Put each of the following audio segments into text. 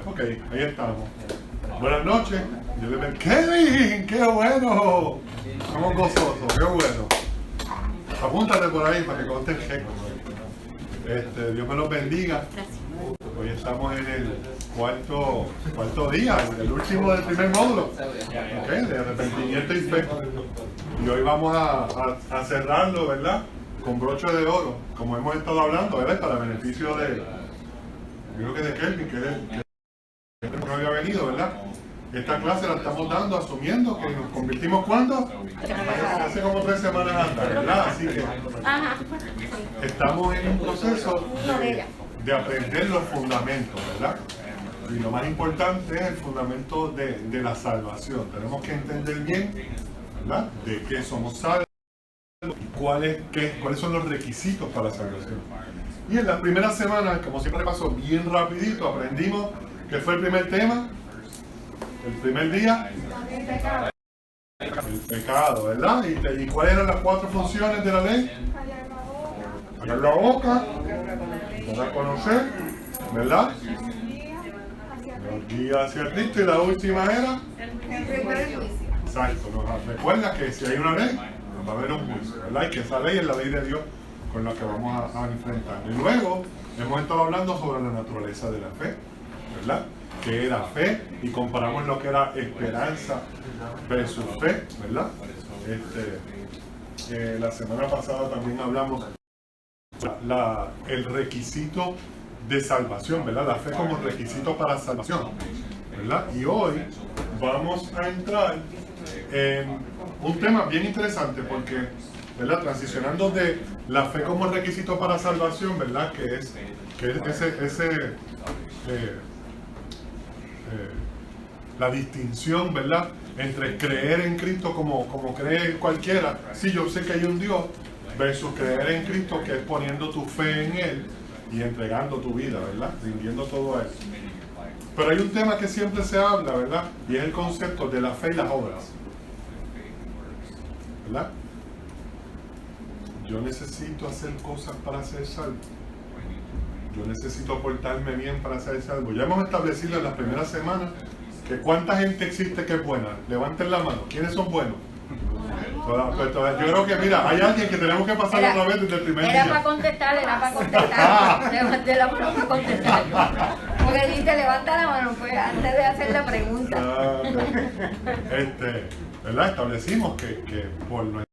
Ok, ahí estamos. Buenas noches. Yo le digo, Kevin, qué bueno. Estamos gozosos, qué bueno. Apúntate por ahí para que conste el cheque. Dios me los bendiga. Hoy estamos en el cuarto día, el último del primer módulo, ¿okay? De arrepentimiento y fe. Y hoy vamos a cerrarlo, ¿verdad? Con broche de oro, como hemos estado hablando, ¿verdad? Para beneficio de, creo que de Kelvin, que no había venido, ¿verdad? Esta clase la estamos dando asumiendo que nos convertimos ¿cuándo? Hace como 3 semanas atrás, ¿verdad? Así que estamos en un proceso de aprender los fundamentos, ¿verdad? Y lo más importante es el fundamento de la salvación. Tenemos que entender bien, ¿verdad? De qué somos salvos y cuáles son los requisitos para la salvación. Y en la primera semana, como siempre pasó bien rapidito, aprendimos que fue el primer tema, el primer día, el pecado, ¿verdad? ¿Y cuáles eran las 4 funciones de la ley? Callar la boca, dar a conocer, ¿verdad? Nos guía hacia Cristo, y la última era exacto, nos recuerda que si hay una ley va a haber un juicio, ¿verdad? Y que esa ley es la ley de Dios con la que vamos a enfrentar. Y luego hemos estado hablando sobre la naturaleza de la fe, ¿verdad? Que era fe, y comparamos lo que era esperanza versus fe, ¿verdad? La semana pasada también hablamos el requisito de salvación, ¿verdad? La fe como requisito para salvación, ¿verdad? Y hoy vamos a entrar en un tema bien interesante porque, ¿verdad? Transicionando de la fe como requisito para salvación, ¿verdad? Que es la distinción, ¿verdad? Entre creer en Cristo como cree cualquiera, sí, yo sé que hay un Dios, versus creer en Cristo, que es poniendo tu fe en Él y entregando tu vida, ¿verdad? Rindiendo todo a Él. Pero hay un tema que siempre se habla, ¿verdad? Y es el concepto de la fe y las obras, ¿verdad? Yo necesito hacer cosas para ser salvo. Yo necesito portarme bien para ser salvo. Ya hemos establecido en las primeras semanas que cuánta gente existe que es buena. Levanten la mano. ¿Quiénes son buenos? Pues, yo creo que, mira, hay alguien que tenemos que pasar otra vez desde el primer día. Era para contestar. Levanté la mano para contestar. Porque dice, levanta la mano, pues, antes de hacer la pregunta. ¿Verdad? Establecimos que por nuestra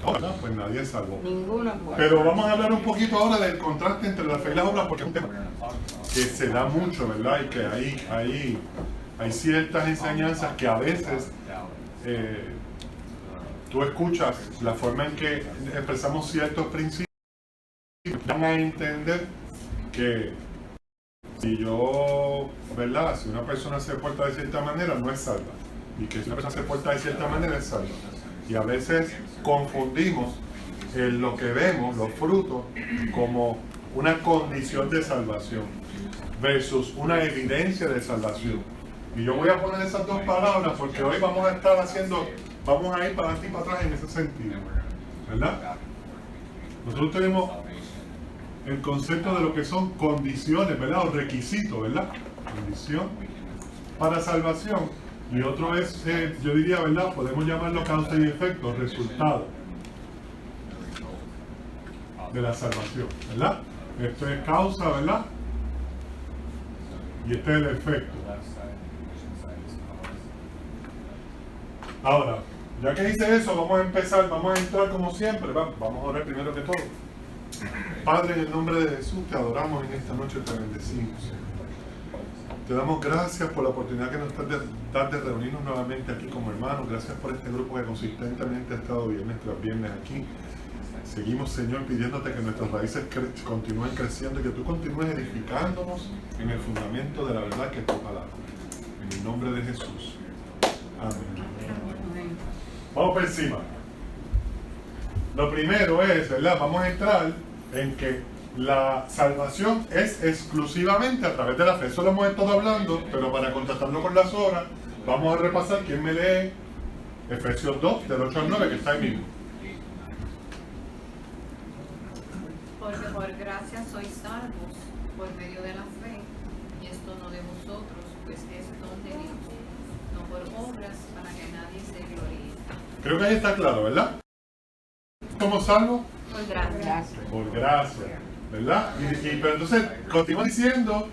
obra, pues nadie es salvo. Ninguno es bueno. Pero vamos a hablar un poquito ahora del contraste entre la fe y las obras, porque es un tema que se da mucho, ¿verdad? Y que hay ciertas enseñanzas que a veces tú escuchas la forma en que expresamos ciertos principios, van a entender que si una persona se porta de cierta manera no es salva, y que si una persona se porta de cierta manera es salva. Y a veces confundimos lo que vemos, los frutos, como una condición de salvación versus una evidencia de salvación. Y yo voy a poner esas dos palabras porque hoy vamos a ir para adelante y para atrás en ese sentido, ¿verdad? Nosotros tenemos el concepto de lo que son condiciones, ¿verdad? O requisitos, ¿verdad? Condición para salvación. Y otro es, yo diría, ¿verdad? Podemos llamarlo causa y efecto, resultado de la salvación, ¿verdad? Esto es causa, ¿verdad? Y este es el efecto. Ahora, ya que hice eso, vamos a entrar como siempre, vamos a orar primero que todo. Padre, en el nombre de Jesús, te adoramos en esta noche, te bendecimos, Señor. Te damos gracias por la oportunidad que nos das de reunirnos nuevamente aquí como hermanos. Gracias por este grupo que consistentemente ha estado viernes tras viernes aquí. Seguimos, Señor, pidiéndote que nuestras raíces continúen creciendo y que tú continúes edificándonos en el fundamento de la verdad que es tu palabra. En el nombre de Jesús. Amén. Vamos por encima. Lo primero es, ¿verdad? Vamos a entrar en que la salvación es exclusivamente a través de la fe. Eso lo hemos estado hablando, pero para contrastarlo con las obras, vamos a repasar. ¿Quién me lee Efesios 2, del 8 al 9, que está ahí mismo? Porque por gracia sois salvos por medio de la fe, y esto no de vosotros, Creo que ahí está claro, ¿verdad? ¿Somos salvos? Por gracia. Por gracia, ¿verdad? Pero entonces continúa diciendo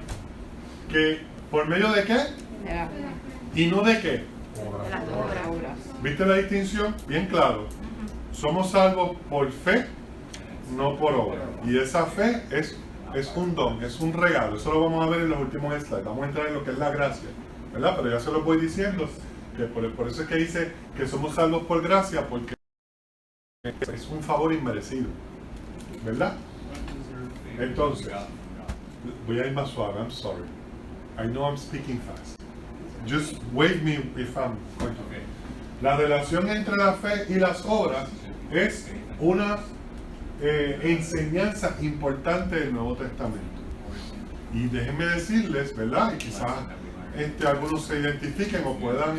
que ¿por medio de qué? De la fe. ¿Y no de qué? De las obras. ¿Viste la distinción? Bien claro. Somos salvos por fe, no por obra. Y esa fe es un don, es un regalo. Eso lo vamos a ver en los últimos slides. Vamos a entrar en lo que es la gracia, ¿verdad? Pero ya se lo voy diciendo, que por eso es que dice que somos salvos por gracia, porque es un favor inmerecido, ¿verdad? Entonces, voy a ir más suave. I'm sorry. I know I'm speaking fast. Just wave me if I'm going to. La relación entre la fe y las obras es una enseñanza importante del Nuevo Testamento. Y déjenme decirles, ¿verdad? Y quizás algunos se identifiquen o puedan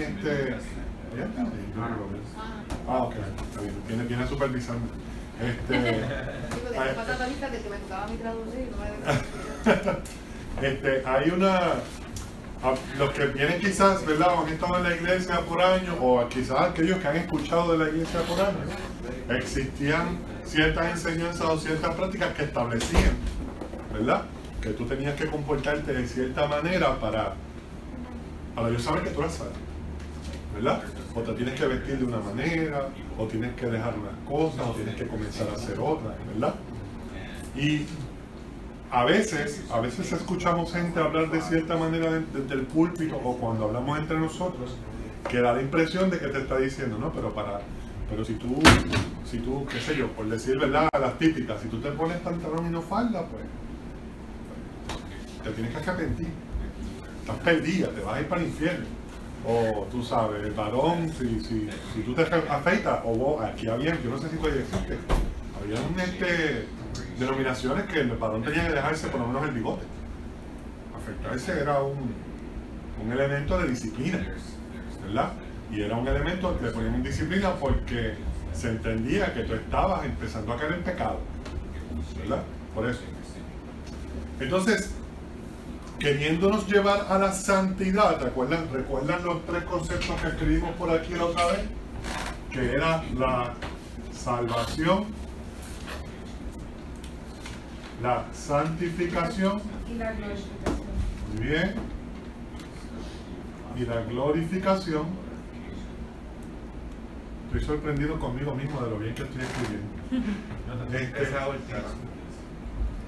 ok, está bien, viene a supervisarme. Hay los que vienen quizás, ¿verdad? O han estado en la iglesia por años, o quizás aquellos que han escuchado de la iglesia por años, existían ciertas enseñanzas o ciertas prácticas que establecían, ¿verdad? Que tú tenías que comportarte de cierta manera para yo saber que tú eres salvo, ¿verdad? O te tienes que vestir de una manera, o tienes que dejar unas cosas, o tienes que comenzar a hacer otras, ¿verdad? Y a veces escuchamos gente hablar de cierta manera desde el púlpito, o cuando hablamos entre nosotros, que da la impresión de que te está diciendo, no, pero si tú, qué sé yo, por decir verdad, las típicas, si tú te pones pantalón y no falda, pues te tienes que arrepentir. Estás perdida, te vas a ir para el infierno. O tú sabes, el varón, si tú te afeitas, o vos, aquí había, yo no sé si todavía existe, había denominaciones que el varón tenía que dejarse por lo menos el bigote. Afeitarse era un elemento de disciplina, ¿verdad? Y era un elemento que le ponían en disciplina porque se entendía que tú estabas empezando a caer en pecado, ¿verdad? Por eso. Entonces, queriéndonos llevar a la santidad, ¿recuerdan los tres conceptos que escribimos por aquí la otra vez? Que era la salvación, la santificación Y la glorificación. muy bien, y la glorificación. Estoy sorprendido conmigo mismo de lo bien que estoy escribiendo.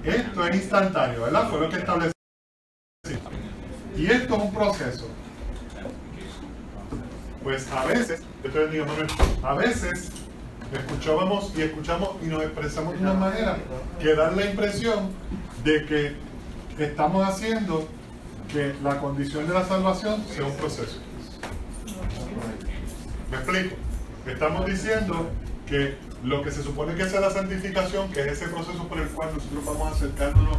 Esto es instantáneo, ¿verdad? Fue lo que establecí. Y esto es un proceso. Pues a veces escuchamos y nos expresamos de una manera que da la impresión de que estamos haciendo que la condición de la salvación sea un proceso. ¿Me explico? Estamos diciendo que lo que se supone que sea la santificación, que es ese proceso por el cual nosotros vamos acercándonos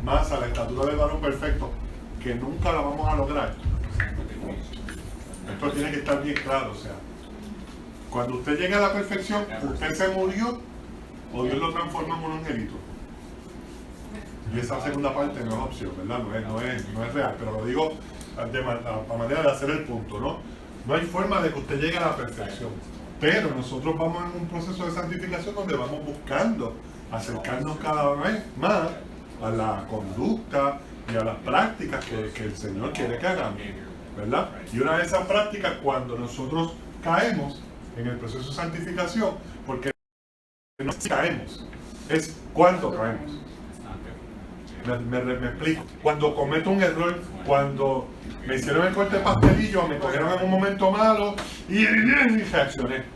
más a la estatura del varón perfecto, que nunca la vamos a lograr. Esto tiene que estar bien claro, o sea, cuando usted llegue a la perfección, usted se murió o Dios lo transforma en un angelito. Y esa segunda parte no es opción, ¿verdad? No es real, pero lo digo a manera de hacer el punto, ¿no? No hay forma de que usted llegue a la perfección. Pero nosotros vamos en un proceso de santificación donde vamos buscando acercarnos cada vez más a la conducta y a las prácticas que el Señor quiere que hagamos, ¿verdad? Y una de esas prácticas, cuando nosotros caemos en el proceso de santificación, porque no es si caemos, es cuánto caemos. Me explico. Cuando cometo un error, cuando me hicieron el corte de pastelillo, me cogieron en un momento malo y reaccioné.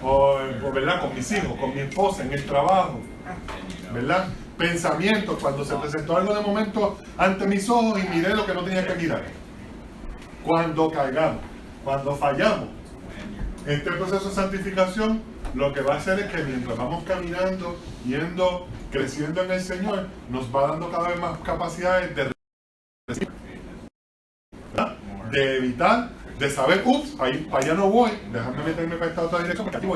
O ¿verdad? Con mis hijos, con mi esposa, en el trabajo, ¿verdad? Pensamientos, cuando se presentó algo de momento ante mis ojos y miré lo que no tenía que mirar. Cuando caigamos, cuando fallamos, este proceso de santificación lo que va a hacer es que mientras vamos caminando, creciendo en el Señor, nos va dando cada vez más capacidades de evitar, de saber, ahí para allá no voy, déjame meterme para esta otra dirección, porque aquí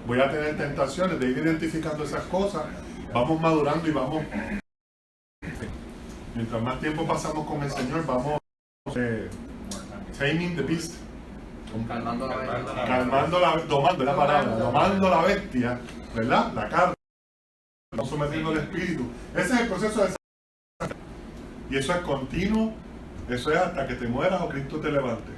voy a tener tentaciones de ir identificando esas cosas, vamos madurando y vamos, mientras más tiempo pasamos con el Señor, vamos taming the beast, domando la palabra, domando la bestia, ¿verdad? La carne, no sometiendo el espíritu. Ese es el proceso de sanidad. Y eso es continuo, eso es hasta que te mueras o Cristo te levante,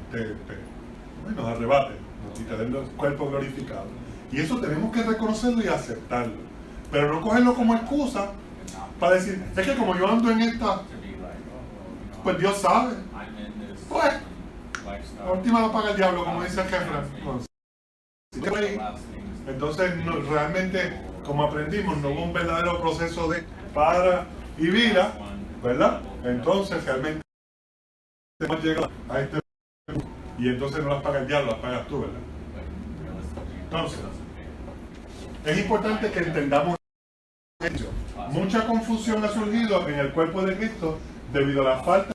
nos arrebate y te dé el cuerpo glorificado. Y eso tenemos que reconocerlo y aceptarlo. Pero no cogerlo como excusa para decir, es que como yo ando en esta, pues Dios sabe. Pues, la última la paga el diablo, como dice el jefe. Entonces, realmente, como aprendimos, no hubo un verdadero proceso de para y vida, ¿verdad? Entonces, realmente, hemos llegado a este punto y entonces no las paga el diablo, las pagas tú, ¿verdad? Entonces, es importante que entendamos esto. Mucha confusión ha surgido en el cuerpo de Cristo debido a la falta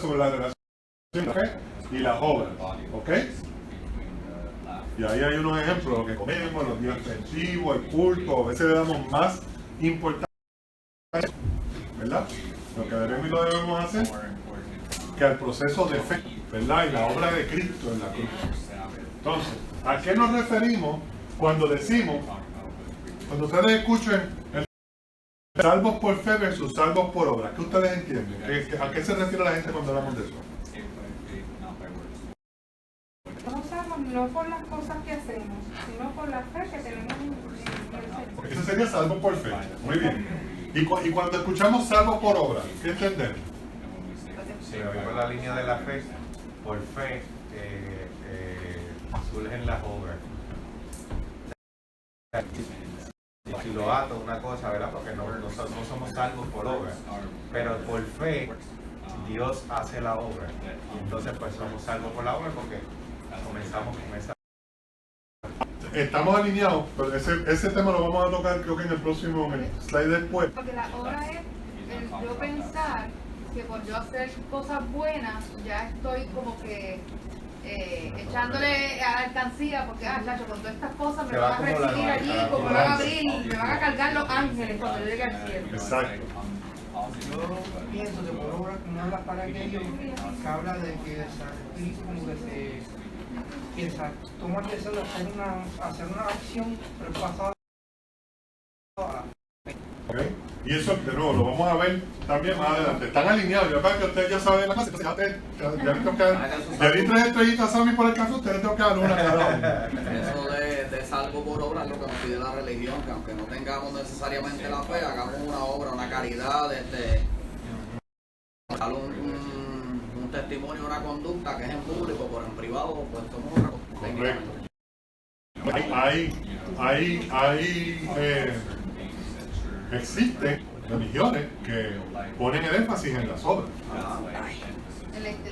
sobre la relación de la fe y las obras, ¿ok? Y ahí hay unos ejemplos, lo que comemos, los días festivos, el culto, a veces le damos más importancia, ¿verdad? Lo que debemos y lo debemos hacer, que al proceso de fe, ¿verdad? Y la obra de Cristo en la cruz. Entonces, ¿a qué nos referimos cuando decimos, cuando ustedes escuchen el salvos por fe versus salvos por obra? ¿Qué ustedes entienden? ¿A qué se refiere la gente cuando hablamos de eso? Somos salvos no por las cosas que hacemos, sino por la fe que tenemos en el Señor. Eso sería salvo por fe. Muy bien. Y cuando escuchamos salvo por obra, ¿qué entendemos? Si me voy por la línea de la fe, por fe surgen las obras. Si lo ato una cosa, ¿verdad? Porque no somos salvos por obra, pero por fe Dios hace la obra. Y entonces pues somos salvos por la obra porque comenzamos con esa. Estamos alineados, pero ese tema lo vamos a tocar creo que en el próximo slide después. Porque la obra es el yo pensar que por yo hacer cosas buenas ya estoy como que echándole a la alcancía porque chacho, con todas estas cosas me van a recibir allí, como me van a abrir, me van a cargar los ángeles cuando yo llegue al cielo. Exacto. Yo pienso que por obra que no habla para aquello que habla de que el espíritu como que se toma el deseo de hacer una acción, pero es pasado a Okay. Y eso, de nuevo, lo vamos a ver también más adelante. Están alineados. Yo creo que ustedes ya saben la clase. Ya di 3 estrellitas a Sammy por el café. Ustedes tengo que dar una cada uno. Eso de salvo por obra es lo que nos pide la religión, que aunque no tengamos necesariamente la fe, hagamos una obra, una caridad, dar un testimonio, una conducta que es en público, pero en privado, pues somos otra cosa. Correcto. Existen religiones que ponen el énfasis en las obras.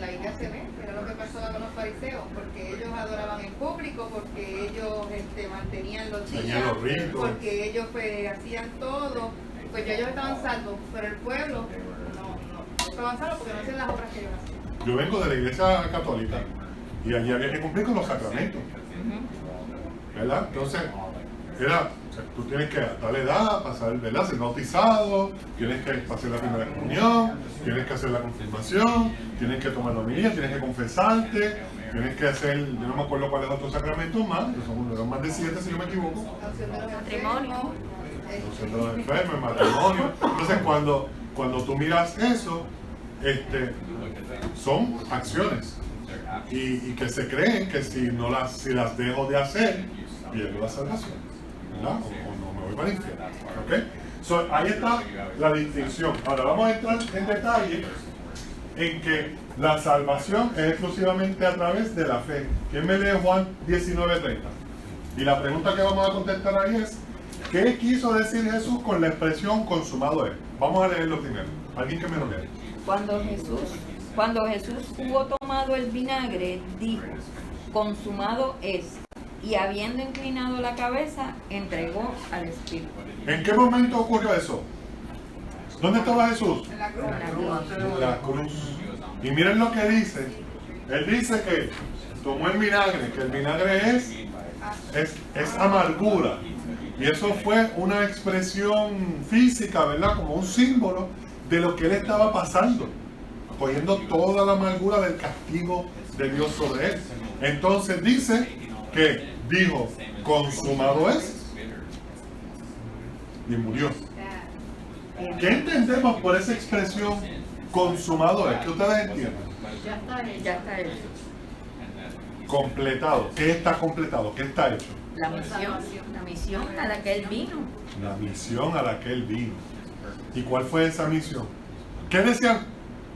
La Biblia se ve, era lo que pasaba con los fariseos, porque ellos adoraban en público, porque ellos mantenían los días, los ritos, porque ellos hacían todo, pues ya ellos estaban salvos, pero el pueblo no estaban salvos porque no hacían las obras que ellos hacían. Yo vengo de la iglesia católica y allí había que cumplir con los sacramentos, ¿verdad? Entonces, tú tienes que a tal edad pasar, ¿verdad? Ser bautizado, tienes que hacer la primera comunión, tienes que hacer la confirmación, tienes que tomar la homilía, tienes que confesarte, tienes que hacer, yo no me acuerdo cuáles otros sacramentos más, que son más de 7 si no me equivoco. Matrimonio. Los enfermos, el matrimonio. Entonces cuando tú miras eso, son acciones y que se creen que si las dejo de hacer, pierdo la salvación. ¿Verdad? O no me voy para el infierno. ¿Okay? So, ahí está la distinción. Ahora vamos a entrar en detalle en que la salvación es exclusivamente a través de la fe. ¿Quién me lee Juan 19:30? Y la pregunta que vamos a contestar ahí es, ¿qué quiso decir Jesús con la expresión consumado es? Vamos a leerlo primero. ¿Alguien que me lo lea? Cuando Jesús hubo tomado el vinagre, dijo, consumado es. Y habiendo inclinado la cabeza, entregó al Espíritu. ¿En qué momento ocurrió eso? ¿Dónde estaba Jesús? En la cruz. En la cruz. Y miren lo que dice. Él dice que tomó el vinagre, que el vinagre es amargura. Y eso fue una expresión física, ¿verdad? Como un símbolo de lo que él estaba pasando. Cogiendo toda la amargura del castigo de Dios sobre él. Entonces dice que dijo, consumado es, y murió. ¿Qué entendemos por esa expresión consumado es? ¿Qué ustedes entienden? Ya está hecho. Ya está hecho. Completado. ¿Qué está completado? ¿Qué está hecho? La misión a la que él vino. La misión a la que él vino. ¿Y cuál fue esa misión? ¿Qué decían?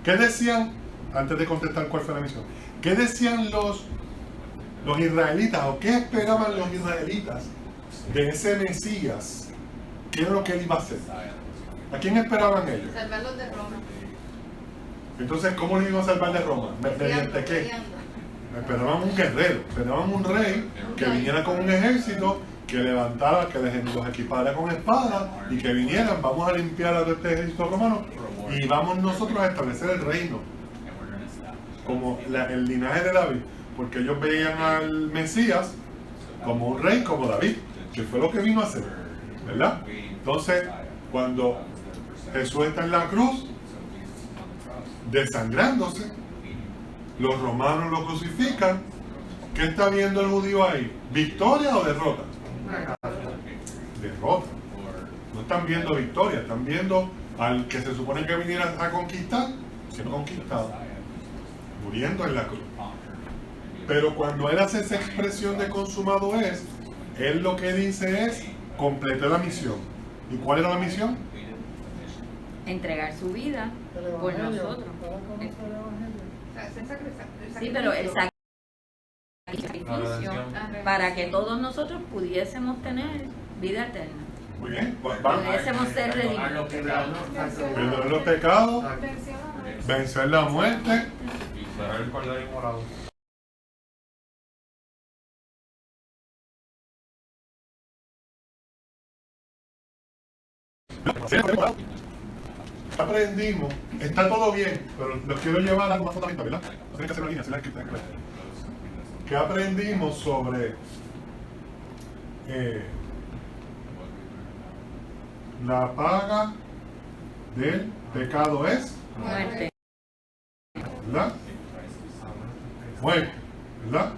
¿Qué decían? Antes de contestar cuál fue la misión. ¿Qué decían los israelitas o qué esperaban los israelitas de ese Mesías? ¿Qué era lo que él iba a hacer? ¿A quién esperaban ellos? Salvarlos de Roma. Entonces, ¿cómo le iban a salvar de Roma? ¿Mediante qué? Peleando. Esperaban un guerrero, esperaban un rey que viniera con un ejército, que levantara, que los equipara con espada y que vinieran, vamos a limpiar a este ejército romano y vamos nosotros a establecer el reino, como el linaje de David, porque ellos veían al Mesías como un rey como David, que fue lo que vino a hacer, ¿verdad? Entonces, cuando Jesús está en la cruz, desangrándose, los romanos lo crucifican. ¿Qué está viendo el judío ahí? ¿Victoria o derrota? Derrota. No están viendo victoria, están viendo al que se supone que viniera a conquistar, siendo conquistado, muriendo en la cruz. Pero cuando él hace esa expresión de consumado es, él lo que dice es, completé la misión. ¿Y cuál era la misión? Entregar su vida por nosotros. Sí, pero el sacrificio para que todos nosotros pudiésemos tener vida eterna. Muy bien. Pudiésemos ser redimidos. Perdonar los pecados, vencer la muerte. Será el cordero inmolado. Aprendimos, está todo bien, pero los quiero llevar a algo más fundamental, ¿verdad? No tienen que hacer una línea, hacer la escrita. ¿Qué aprendimos sobre la paga del pecado es Muerte. ¿verdad? Muerte, ¿verdad?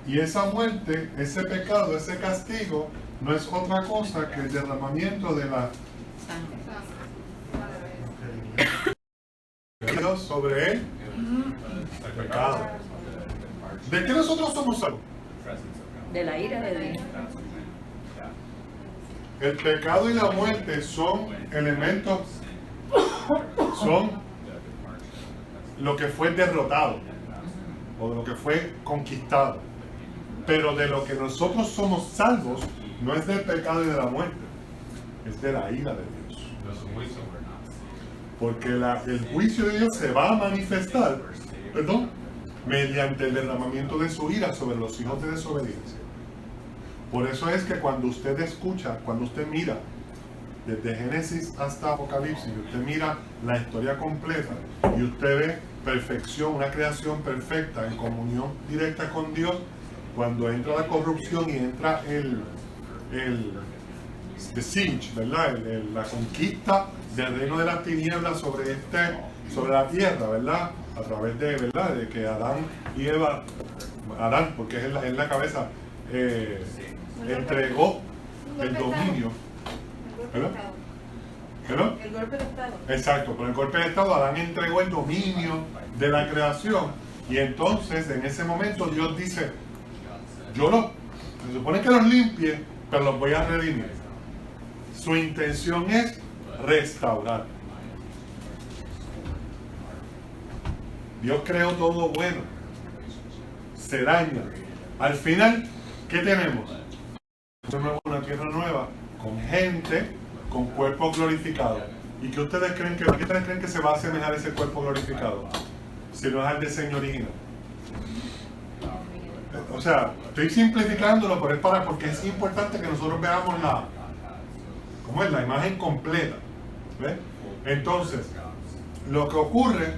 Y esa muerte, ese pecado, ese castigo, no es otra cosa que el derramamiento de la Dios sobre él, el pecado. ¿De qué nosotros somos salvos? De la ira de Dios. El pecado y la muerte son elementos, son lo que fue derrotado o lo que fue conquistado. Pero de lo que nosotros somos salvos no es del pecado y de la muerte, es de la ira de Dios. Porque el juicio de Dios se va a manifestar, mediante el derramamiento de su ira sobre los hijos de desobediencia. Por eso es que cuando usted escucha, cuando usted mira desde Génesis hasta Apocalipsis, y usted mira la historia completa y usted ve perfección, una creación perfecta en comunión directa con Dios, cuando entra la corrupción y entra the siege, ¿verdad? La conquista del reino de las tinieblas sobre la tierra, ¿verdad? A través ¿verdad? De que Adán y Eva, Adán, porque es la cabeza, entregó el dominio. ¿Verdad? ¿Verdad? El golpe de estado. Exacto, con el golpe de estado Adán entregó el dominio de la creación y entonces en ese momento Dios dice, se supone que los limpie, pero los voy a redimir. Su intención es restaurar. Dios creó todo bueno, se daña. Al final, ¿qué tenemos? Una tierra nueva, con gente, con cuerpos glorificados. ¿Y qué ustedes creen que se va a asemejar ese cuerpo glorificado? Si no es al diseño original. O sea, estoy simplificándolo, pero es porque es importante que nosotros veamos la imagen completa. ¿Ves? Entonces, lo que ocurre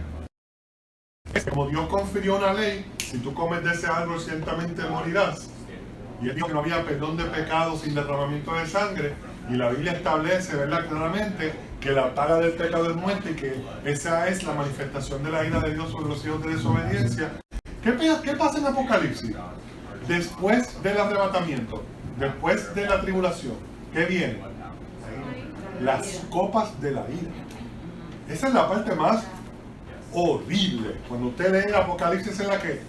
es que como Dios confirió una ley, si tú comes de ese árbol ciertamente morirás. Y él dijo que no había perdón de pecados sin derramamiento de sangre. Y la Biblia establece, ¿verdad? Claramente que la paga del pecado es muerte y que esa es la manifestación de la ira de Dios sobre los hijos de desobediencia. ¿Qué pasa en Apocalipsis? Después del arrebatamiento, después de la tribulación, ¿qué viene? Las copas de la ira. Esa es la parte más horrible. Cuando usted lee el Apocalipsis, es la que,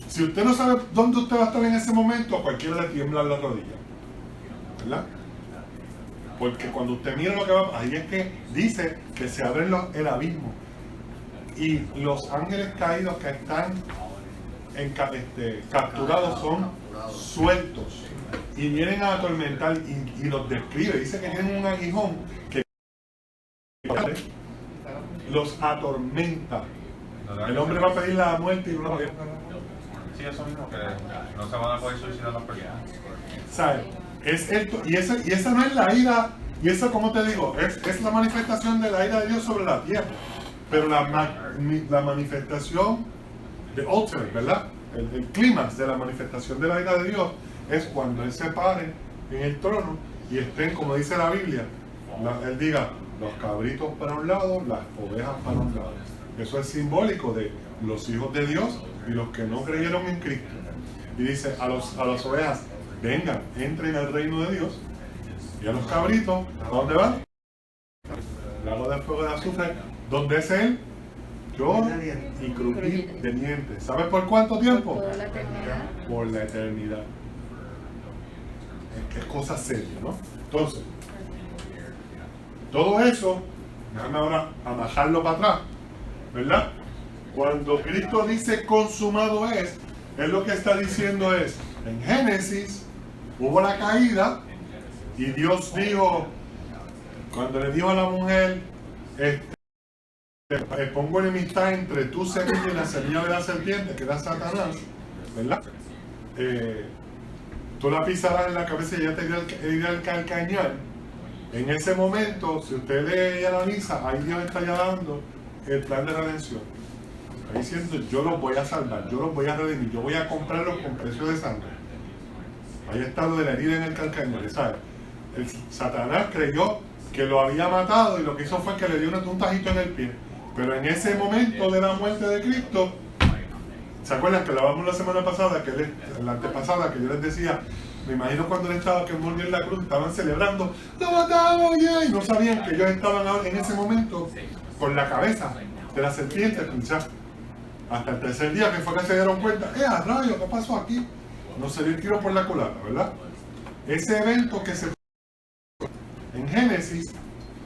si usted no sabe dónde usted va a estar en ese momento, a cualquiera le tiembla la rodilla, ¿verdad? Porque cuando usted mira lo que va, ahí es que dice que se abre el abismo y los ángeles caídos que están capturados son sueltos y vienen a atormentar y los describe. Dice que tienen un aguijón que los atormenta. El hombre va a pedir la muerte y no la va a pedir. Sí, eso mismo, que no se van a poder suicidar las personas. ¿Sabes? Es esto, y esa no es la ira, y eso, como te digo, es la manifestación de la ira de Dios sobre la tierra. Pero la manifestación de ultimate, ¿verdad? El clímax de la manifestación de la ira de Dios es cuando Él se pare en el trono y estén, como dice la Biblia, Él diga, los cabritos para un lado, las ovejas para un lado. Eso es simbólico de los hijos de Dios y los que no creyeron en Cristo. Y dice a las ovejas, vengan, entren al reino de Dios. Y a los cabritos, ¿a dónde van? Lago de fuego de azufre. ¿Dónde es Él? Llor y crujir de dientes. ¿Sabes por cuánto tiempo? Por toda la eternidad. Por la eternidad. Es cosa seria, ¿no? Entonces, todo eso, déjame ahora amajarlo para atrás, ¿verdad? Cuando Cristo dice consumado es, Él lo que está diciendo es, en Génesis hubo la caída y Dios dijo, cuando le dijo a la mujer, pongo enemistad entre tu semilla y la semilla de la serpiente, que era Satanás, ¿verdad? Tú la pisarás en la cabeza y ya te irá el calcañar. En ese momento, si usted lee y analiza, ahí Dios está ya dando el plan de redención. Está diciendo, yo los voy a salvar, yo los voy a redimir, yo voy a comprarlos con precio de sangre. Ahí está lo de la herida en el calcañar, ¿sabes? Satanás creyó que lo había matado y lo que hizo fue que le dio un tajito en el pie. Pero en ese momento de la muerte de Cristo, ¿se acuerdan que hablábamos la semana pasada, la antepasada, que yo les decía, me imagino cuando él estaba que murió en la cruz, estaban celebrando, ¡lo matamos ya! Y no sabían que ellos estaban ahora en ese momento con la cabeza de la serpiente pinchada. Hasta el tercer día que fue que se dieron cuenta, ¡a rayo! ¿Qué pasó aquí? No se dio el tiro por la culata, ¿verdad? Ese evento que se en Génesis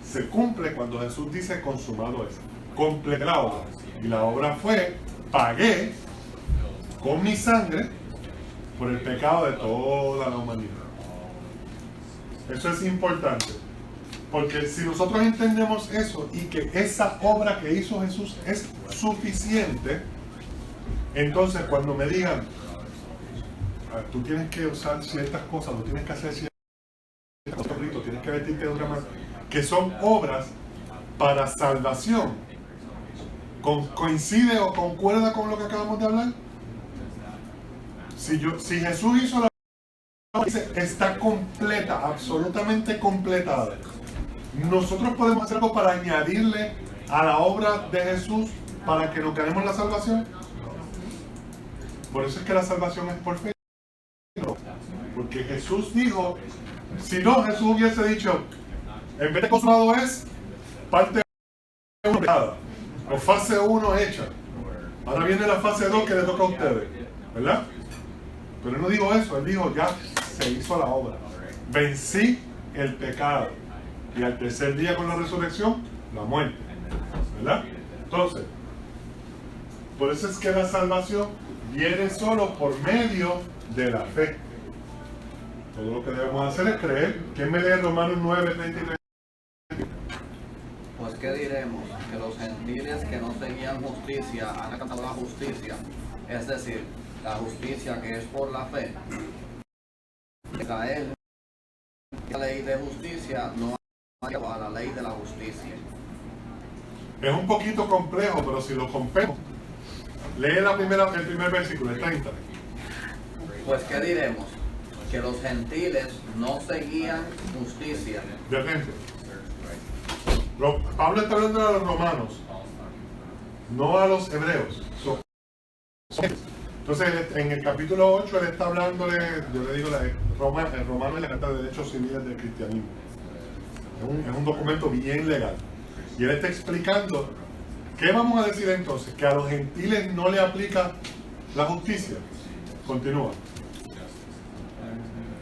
se cumple cuando Jesús dice consumado es. Completé la obra. Y la obra fue, pagué con mi sangre por el pecado de toda la humanidad. Eso es importante. Porque si nosotros entendemos eso y que esa obra que hizo Jesús es suficiente, entonces cuando me digan, tú tienes que usar ciertas cosas, tú tienes que hacer ciertas cosas, tienes que vestirte de otra manera, que son obras para salvación, ¿coincide o concuerda con lo que acabamos de hablar? Si Jesús hizo la obra, está completa, absolutamente completada. Nosotros podemos hacer algo para añadirle a la obra de Jesús para que nos ganemos la salvación. Por eso es que la salvación es por fe. Porque Jesús dijo, si no, Jesús hubiese dicho, en vez de consumado es, parte 1 o fase 1 hecha. Ahora viene la fase 2 que le toca a ustedes, ¿verdad? Pero él no dijo eso, él dijo, ya se hizo la obra. Vencí el pecado. Y al tercer día con la resurrección, la muerte, ¿verdad? Entonces, por eso es que la salvación viene solo por medio de la fe. Todo lo que debemos hacer es creer. ¿Quién me lee Romanos 9:33? Pues qué diremos, que los gentiles que no seguían justicia han alcanzado la justicia, es decir, la justicia que es por la fe. Israel, la ley de justicia no ha llevado a la ley de la justicia. Es un poquito complejo, pero si lo compremos, lee el primer versículo, el 30. Pues qué diremos, que los gentiles no seguían justicia. De repente, Pablo está hablando a los romanos, no a los hebreos. Entonces, en el capítulo 8, él está hablándole, yo le digo, el romano es la carta de derechos civiles del cristianismo. Es un documento bien legal. Y él está explicando, ¿qué vamos a decir entonces? Que a los gentiles no le aplica la justicia. Continúa.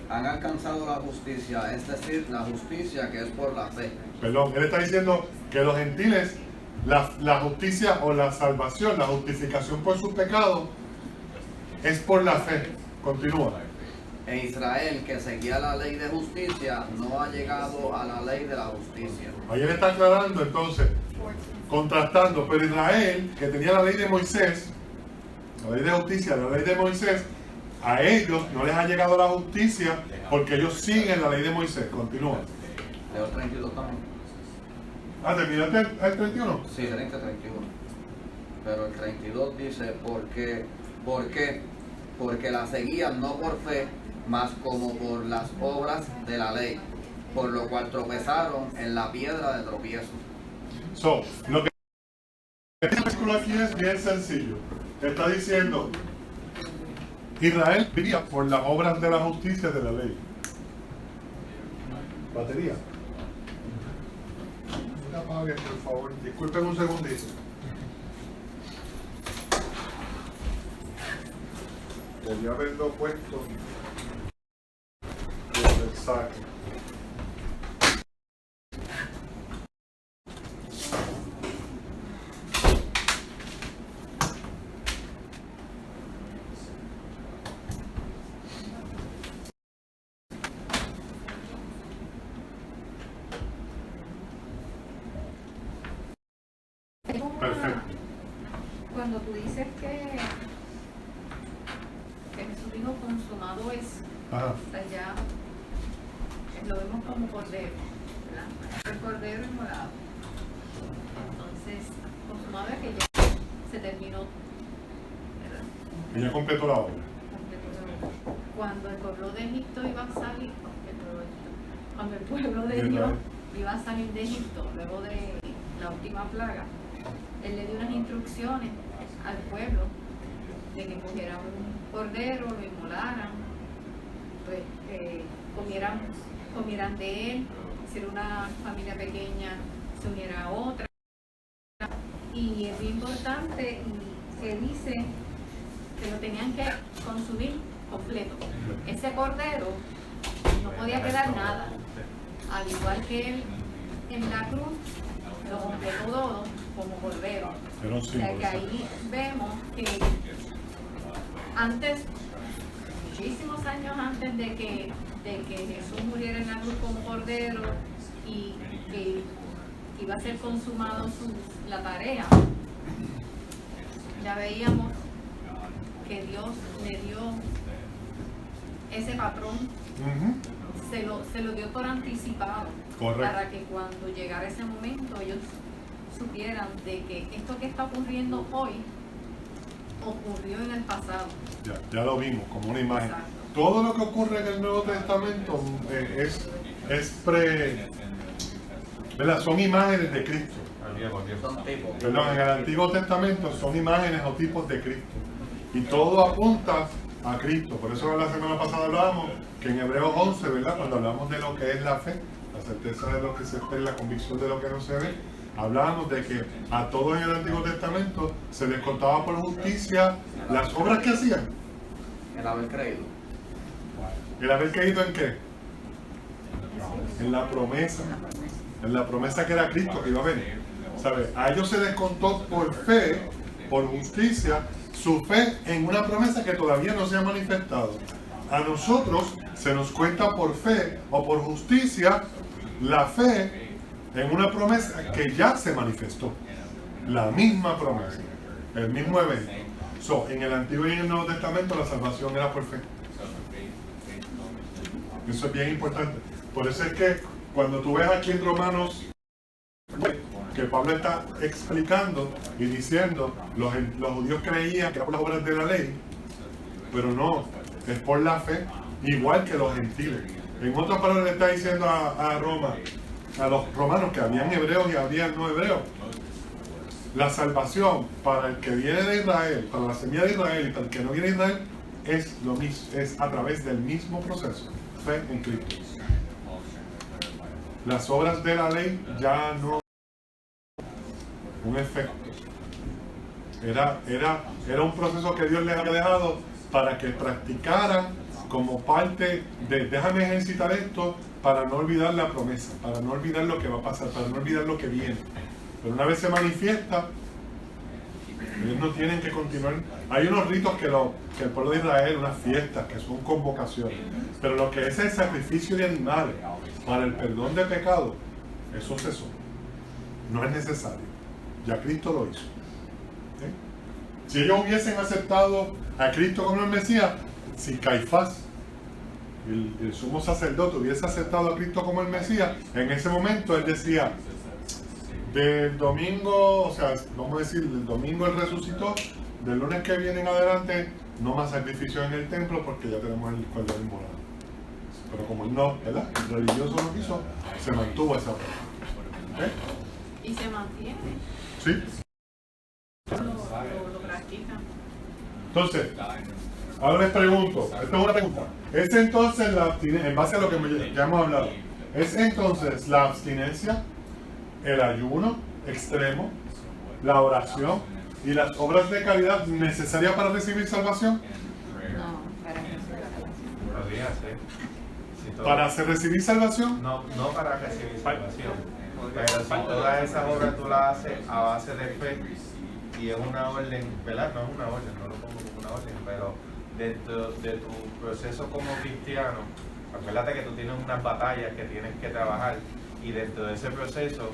Han alcanzado la justicia, es decir, la justicia que es por la fe. Perdón, él está diciendo que los gentiles, la justicia o la salvación, la justificación por sus pecados, es por la fe. Continúa. E Israel, que seguía la ley de justicia, no ha llegado a la ley de la justicia. Ahí él está aclarando entonces, contrastando, pero Israel, que tenía la ley de Moisés, la ley de justicia, la ley de Moisés, a ellos no les ha llegado la justicia porque ellos siguen la ley de Moisés. Continúa. Leo 32 también. Ah, ¿terminaste el 31? Sí, 30, 31. Pero el 32 dice, ¿por qué? Porque la seguían no por fe, mas como por las obras de la ley, por lo cual tropezaron en la piedra de tropiezo. Lo que el versículo aquí es bien sencillo. Está diciendo, Israel vivía por las obras de la justicia de la ley. Batería. No la apaguen, por favor. Disculpen un segundito. Debía haberlo puesto desde el saque. Perfecto. Cuando tú dices que Jesús dijo consumado es, Ajá. o sea, ya lo vemos como cordero, ¿verdad? El cordero inmolado. Entonces, consumado es que ya se terminó, ¿verdad? Ella completó la obra. Cuando el pueblo de Egipto iba a salir, cuando el pueblo de Dios iba a salir de Egipto, luego de la última plaga, él le dio unas instrucciones al pueblo de que cogieran un cordero, lo inmolaran, pues, comieran de él, si era una familia pequeña se uniera a otra. Y es bien importante, y se dice que lo tenían que consumir completo. Ese cordero no podía quedar nada, al igual que él en la cruz lo completó todo como cordero. O sea que ahí vemos que antes, muchísimos años antes de que Jesús muriera en la cruz como cordero y que iba a ser consumado la tarea, ya veíamos que Dios le dio ese patrón. Se lo dio por anticipado. Correcto. Para que cuando llegara ese momento ellos supieran de que esto que está ocurriendo hoy ocurrió en el pasado. Ya lo vimos como una imagen. Exacto. Todo lo que ocurre en el Nuevo Testamento ¿verdad? Son imágenes de Cristo. Son tipos. Perdón, en el Antiguo Testamento son imágenes o tipos de Cristo. Y todo apunta a Cristo. Por eso la semana pasada hablábamos que en Hebreos 11, ¿verdad? Cuando hablamos de lo que es la fe, la certeza de lo que se espera, la convicción de lo que no se ve, hablábamos de que a todos en el Antiguo Testamento se les contaba por justicia las obras que hacían. El haber creído. ¿El haber creído en qué? En la promesa. En la promesa que era Cristo que iba a venir. ¿Sabe? A ellos se les contó por fe, por justicia, su fe en una promesa que todavía no se ha manifestado. A nosotros se nos cuenta por fe o por justicia la fe en una promesa que ya se manifestó. La misma promesa, el mismo evento. En el Antiguo y en el Nuevo Testamento la salvación era por fe. Eso es bien importante. Por eso es que cuando tú ves aquí en Romanos que Pablo está explicando y diciendo, los judíos creían que era por las obras de la ley, pero no, es por la fe, igual que los gentiles. En otras palabras le está diciendo a Roma, a los romanos que habían hebreos y habían no hebreos. La salvación para el que viene de Israel, para la semilla de Israel y para el que no viene de Israel, es lo mismo, es a través del mismo proceso, fe en Cristo. Las obras de la ley ya no un efecto. Era un proceso que Dios les había dejado para que practicaran como parte de déjame ejercitar esto para no olvidar la promesa, para no olvidar lo que va a pasar, para no olvidar lo que viene. Pero una vez se manifiesta, ellos no tienen que continuar. Hay unos ritos que el pueblo de Israel, unas fiestas que son convocaciones, pero lo que es el sacrificio de animales para el perdón de pecado, eso cesó. No es necesario. Ya Cristo lo hizo. ¿Sí? Si ellos hubiesen aceptado a Cristo como el Mesías, si Caifás, el sumo sacerdote, hubiese aceptado a Cristo como el Mesías, en ese momento él decía, del domingo, o sea, vamos a decir, del domingo él resucitó, del lunes que viene en adelante, no más sacrificios en el templo porque ya tenemos el cordero inmolado. Pero como él no, ¿verdad? El religioso no quiso, se mantuvo esa prueba. ¿Eh? Y se mantiene. ¿Sí? Lo practican. Entonces, ahora les pregunto, esta es una pregunta. ¿Es entonces la abstinencia, en base a lo que ya hemos hablado, es entonces la abstinencia, el ayuno extremo, la oración y las obras de caridad necesarias para recibir salvación? No, para recibir Podría ser. Si todo- ¿Para recibir salvación? No para recibir salvación. Pero si todas esas obras tú las haces a base de fe y es una orden, ¿verdad? No es una orden, no lo pongo como una orden, pero dentro de tu proceso como cristiano, acuérdate que tú tienes unas batallas que tienes que trabajar y dentro de ese proceso,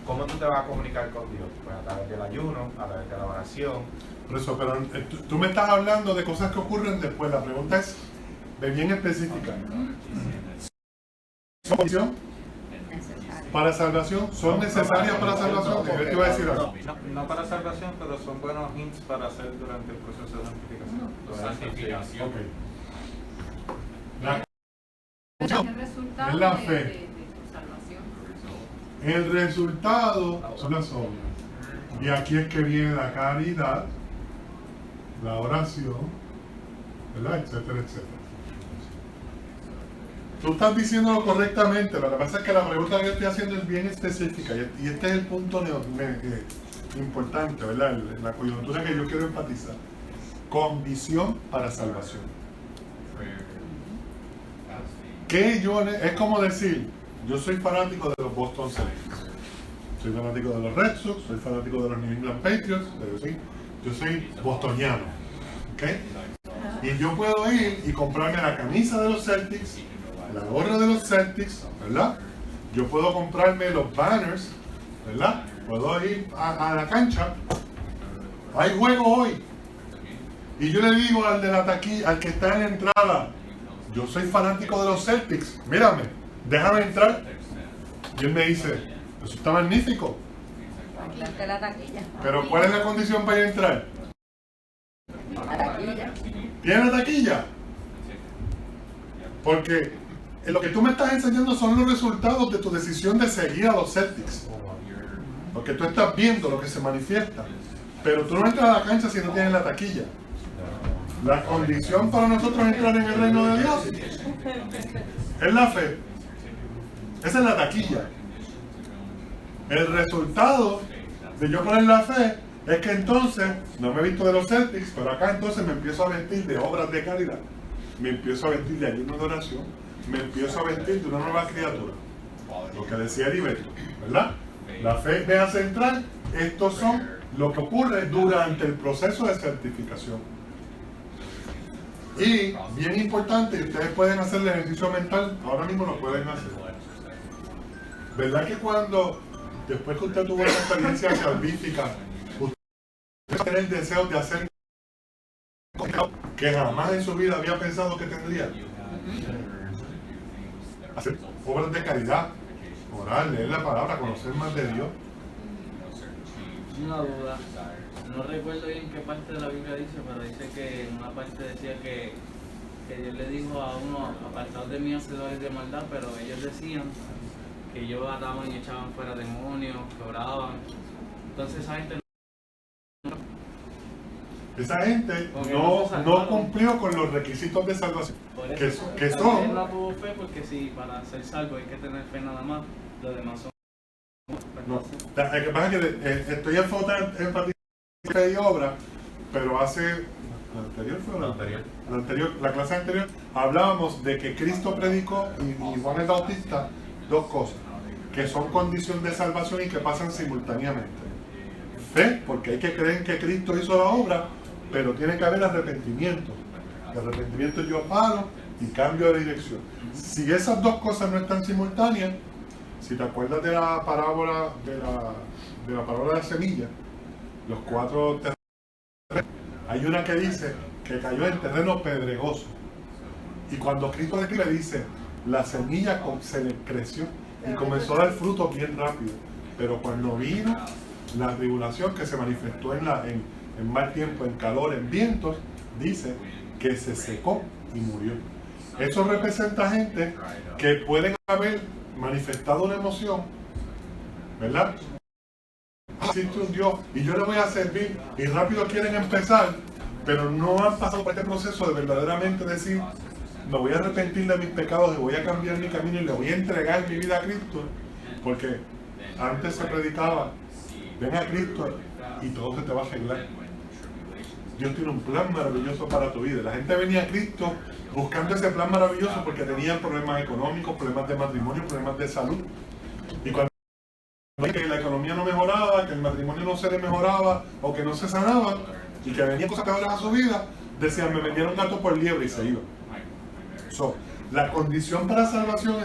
¿cómo tú te vas a comunicar con Dios? Pues a través del ayuno, a través de la oración. Por eso, pero tú me estás hablando de cosas que ocurren después. La pregunta es bien específica. ¿Son para salvación? ¿Son necesarias para salvación? Yo te iba a decir algo. No para salvación, pero son buenos hints para hacer durante el proceso de santificación. Ok. La el resultado es la de fe. tu salvación. El resultado son las obras. Y aquí es que viene la caridad, la oración, ¿verdad? Etcétera, etcétera. Tú estás diciéndolo correctamente, lo que pasa es que la pregunta que yo estoy haciendo es bien específica y este es el punto importante, ¿verdad? La coyuntura que yo quiero enfatizar. Condición para salvación. Que es como decir, yo soy fanático de los Boston Celtics, soy fanático de los Red Sox, soy fanático de los New England Patriots, yo soy bostoniano, ¿ok? Y yo puedo ir y comprarme la camisa de los Celtics, la gorra de los Celtics, ¿verdad? Yo puedo comprarme los banners, ¿verdad? Puedo ir a la cancha, hay juego hoy, y yo le digo al de la taquilla, al que está en la entrada, yo soy fanático de los Celtics, mírame, déjame entrar. Y él me dice, eso está magnífico. Aquí está la taquilla. Pero ¿cuál es la condición para ir a entrar? La taquilla. ¿Tiene la taquilla? Porque lo que tú me estás enseñando son los resultados de tu decisión de seguir a los Celtics. Porque tú estás viendo lo que se manifiesta. Pero tú no entras a la cancha si no tienes la taquilla. La condición para nosotros entrar en el reino de Dios es la fe. Esa es la taquilla. El resultado de yo poner la fe es que entonces, no me he visto de los Celtics, pero acá entonces me empiezo a vestir de obras de caridad. Me empiezo a vestir de ayuno de oración. Me empiezo a vestir de una nueva criatura. Lo que decía Heriberto, ¿verdad? La fe me hace entrar. Estos son lo que ocurre durante el proceso de certificación. Y, bien importante, ustedes pueden hacer el ejercicio mental, ahora mismo lo pueden hacer. ¿Verdad que cuando, después que usted tuvo una experiencia salvífica, usted va a tener deseos de hacer que jamás en su vida había pensado que tendría? Hacer obras de caridad, orar, leer la palabra, conocer más de Dios. Una duda, no recuerdo bien qué parte de la Biblia dice, pero dice que en una parte decía que Dios le dijo a uno, apartados de mí hacedores de maldad, pero ellos decían que ellos ataban y echaban fuera demonios, que oraban. Entonces esa gente Esa gente Porque no, no se salvaron. no cumplió con los requisitos de salvación. por Que eso, que él son, no tuvo fe porque si para ser salvo hay que tener fe nada más, los demás son... no, lo que pasa es que estoy enfatizando fe y obra, pero hace, la anterior fue la clase anterior, hablábamos de que Cristo predicó y Juan el Bautista dos cosas, que son condición de salvación y que pasan simultáneamente. Fe, porque hay que creer que Cristo hizo la obra, pero tiene que haber arrepentimiento. El arrepentimiento yo paro y cambio de dirección. Si esas dos cosas no están simultáneas, si te acuerdas de la parábola de la semilla, los 4 terrenos, hay una que dice que cayó en terreno pedregoso. Y cuando Cristo describe, dice, la semilla se le creció y comenzó a dar fruto bien rápido. Pero cuando vino la tribulación que se manifestó en mal tiempo, en calor, en vientos, dice que se secó y murió. Eso representa gente que pueden haber manifestado una emoción, ¿verdad? Existe un Dios y yo le voy a servir y rápido quieren empezar, pero no han pasado por este proceso de verdaderamente decir, me voy a arrepentir de mis pecados y voy a cambiar mi camino y le voy a entregar mi vida a Cristo, porque antes se predicaba, ven a Cristo y todo se te va a arreglar. Dios tiene un plan maravilloso para tu vida. La gente venía a Cristo buscando ese plan maravilloso porque tenían problemas económicos, problemas de matrimonio, problemas de salud. Y cuando que la economía no mejoraba, que el matrimonio no se le mejoraba o que no se sanaba y que venían cosas peores a su vida, decían, me vendieron gato por liebre y se iban. La condición para salvación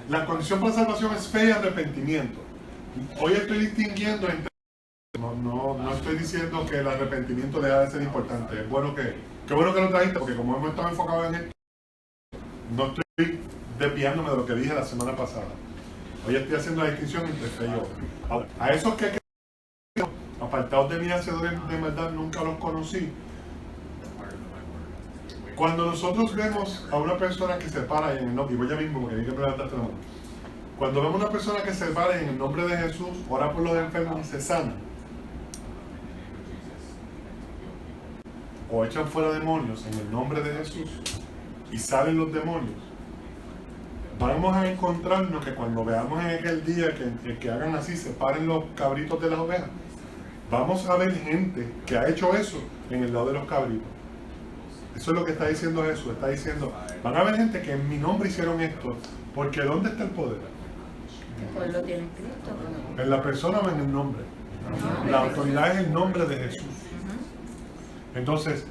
la condición para salvación es fe y arrepentimiento. Hoy estoy distinguiendo entre... No estoy diciendo que el arrepentimiento deja de ser importante. Es bueno qué bueno que lo trajiste, porque como hemos estado enfocados en esto, no estoy desviándome de lo que dije la semana pasada. Hoy estoy haciendo la distinción entre fe y obra. Ahora, a esos que apartados de mí, hacedores de maldad, nunca los conocí. Cuando nosotros vemos a una persona que se para en el nombre, y voy ya mismo porque hay que levantar la mano. Cuando vemos a una persona que se para en el nombre de Jesús, ora por los enfermos y se sana, o echan fuera demonios en el nombre de Jesús y salen los demonios, vamos a encontrarnos que cuando veamos en aquel día que hagan así, se paren los cabritos de las ovejas, vamos a ver gente que ha hecho eso en el lado de los cabritos. Eso es lo que está diciendo Jesús. Está diciendo, van a haber gente que en mi nombre hicieron esto, porque ¿dónde está el poder? Pues lo tiene Cristo. ¿En la persona o en el nombre? La autoridad es el nombre de Jesús. Entonces,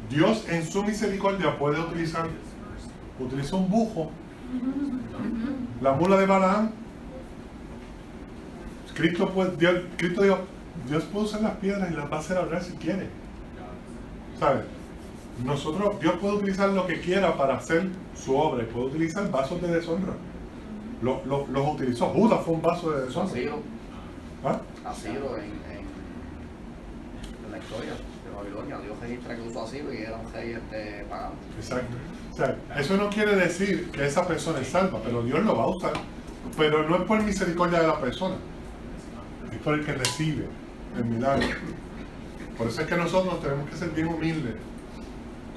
Dios en su misericordia puede utilizar un bujo, la mula de Balaam. Cristo dijo, Dios puede usar las piedras y las va a hacer hablar si quiere. ¿Sabes? Dios puede utilizar lo que quiera para hacer su obra y puede utilizar vasos de deshonra. Los utilizó. Judas fue un vaso de deshonra. A Ciro en la historia de Babilonia, Dios registra que usó a Ciro y era un rey pagano. Exacto. O sea, eso no quiere decir que esa persona es salva, pero Dios lo va a usar. Pero no es por misericordia de la persona, es por el que recibe el milagro. Por eso es que nosotros tenemos que ser bien humildes.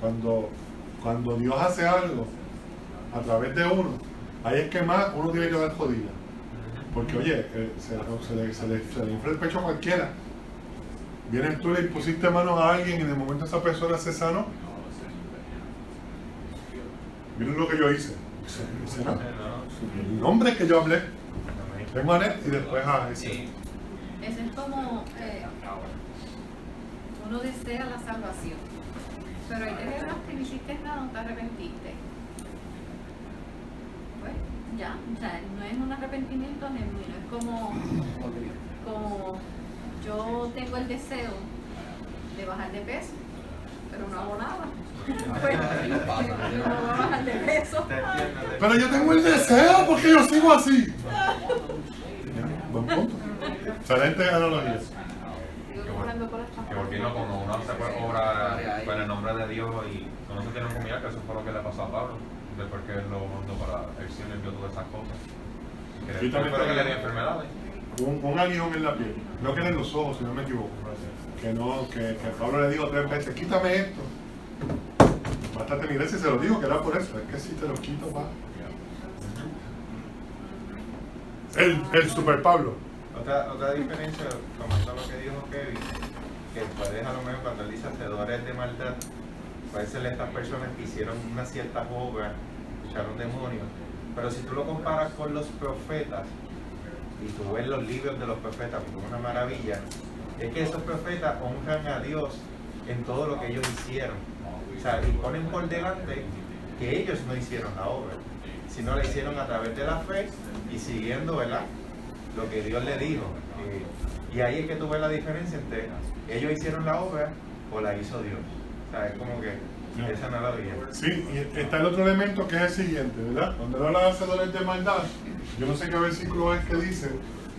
Cuando Dios hace algo a través de uno, ahí es que más uno tiene que dar jodida. Porque oye, se le infla el pecho a cualquiera. Vienes tú y le pusiste manos a alguien y de momento esa persona se sanó. Miren lo que yo hice. El nombre que yo hablé. Tengo a Net y después a ese. Eso es como uno desea la salvación, pero hay veces que no hiciste nada, no te arrepentiste. Pues ya, o sea, no es un arrepentimiento genuino, es como yo tengo el deseo de bajar de peso, pero no hago nada. Pues, no voy a bajar de peso. Pero yo tengo el deseo porque yo sigo así. Buen punto. Excelente analogía. Que volviendo cuando uno hace obra en el nombre de Dios y uno se tiene que mirar, que eso fue lo que le pasó a Pablo. de por qué lo mandó para el cielo y vio todas esas cosas. Que Sí, también fue que está le dio bien. enfermedades. Un aguijón en la piel, no que en los ojos, si no me equivoco. Que Pablo le dijo 3 veces, quítame esto. Bastante mi iglesia y se lo digo que era por eso, es que si te lo quito va. El super Pablo. Otra diferencia, tomando lo que dijo Kevin, que puedes a lo mejor cuando él dice hacedores de maldad, puede ser estas personas que hicieron unas ciertas obras, echaron demonios, pero si tú lo comparas con los profetas, y tú ves los libros de los profetas, como una maravilla, es que esos profetas honran a Dios en todo lo que ellos hicieron. O sea, y ponen por delante que ellos no hicieron la obra, sino la hicieron a través de la fe y siguiendo, ¿verdad?, lo que Dios le dijo. Y ahí es que tú ves la diferencia entre ellos hicieron la obra o la hizo Dios. O sea, es como que esa analogía. Sí, y está el otro elemento que es el siguiente, ¿verdad? Cuando él habla de hacedores de maldad, yo no sé qué versículo es que dice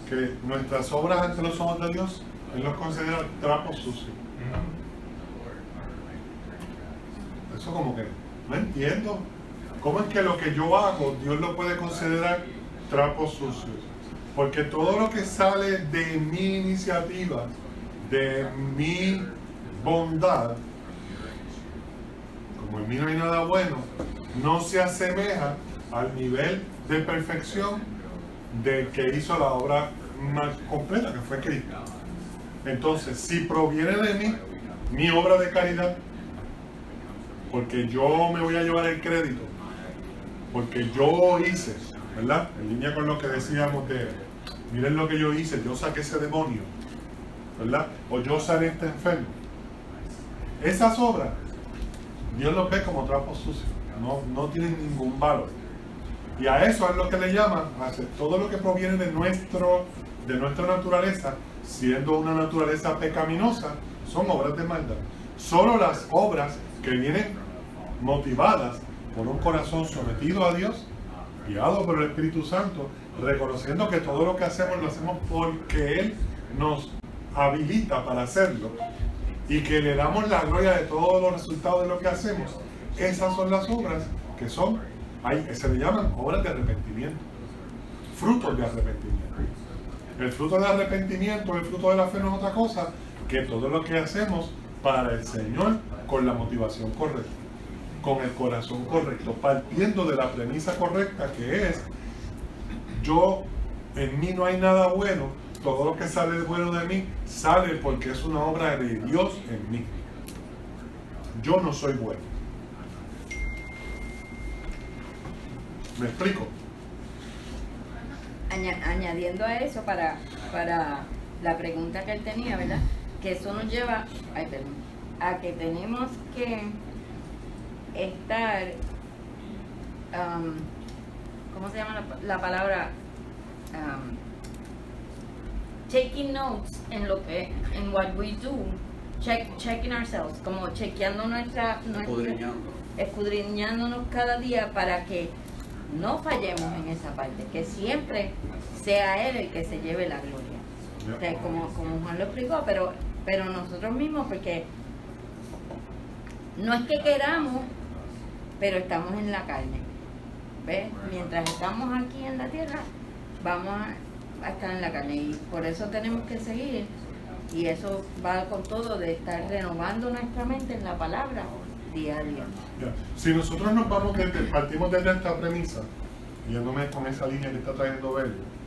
que nuestras obras ante los ojos de Dios, Él los considera trapos sucios. Eso como que no entiendo. ¿Cómo es que lo que yo hago, Dios lo puede considerar trapos sucios? Porque todo lo que sale de mi iniciativa, de mi bondad, como en mí no hay nada bueno, no se asemeja al nivel de perfección del que hizo la obra más completa, que fue Cristo. Entonces, si proviene de mí, mi obra de caridad, porque yo me voy a llevar el crédito, porque yo hice, ¿verdad? En línea con lo que decíamos de, miren lo que yo hice, yo saqué ese demonio, ¿verdad? O yo sané este enfermo. Esas obras, Dios los ve como trapos sucios, no tienen ningún valor. Y a eso es lo que le llaman, todo lo que proviene de nuestra naturaleza, siendo una naturaleza pecaminosa, son obras de maldad. Solo las obras que vienen motivadas por un corazón sometido a Dios, guiado por el Espíritu Santo, reconociendo que todo lo que hacemos lo hacemos porque Él nos habilita para hacerlo y que le damos la gloria de todos los resultados de lo que hacemos. Esas son las obras que se le llaman obras de arrepentimiento, frutos de arrepentimiento. El fruto de arrepentimiento, el fruto de la fe no es otra cosa que todo lo que hacemos para el Señor con la motivación correcta, con el corazón correcto, partiendo de la premisa correcta que es, en mí no hay nada bueno, todo lo que sale bueno de mí sale porque es una obra de Dios en mí. Yo no soy bueno. ¿Me explico? Añadiendo a eso para la pregunta que él tenía, ¿verdad? Que eso nos lleva a que tenemos que estar, ¿cómo se llama la palabra? Taking notes en what we do, checking ourselves, como chequeando escudriñándonos cada día para que no fallemos en esa parte, que siempre sea Él el que se lleve la gloria. O sea, como Juan lo explicó, pero nosotros mismos, porque no es que queramos, pero estamos en la carne. ¿Ves? Mientras estamos aquí en la tierra, vamos a estar en la carne. Y por eso tenemos que seguir. Y eso va con todo de estar renovando nuestra mente en la palabra día a día. Si nosotros nos vamos partimos desde esta premisa, yéndome con esa línea que está trayendo Belio,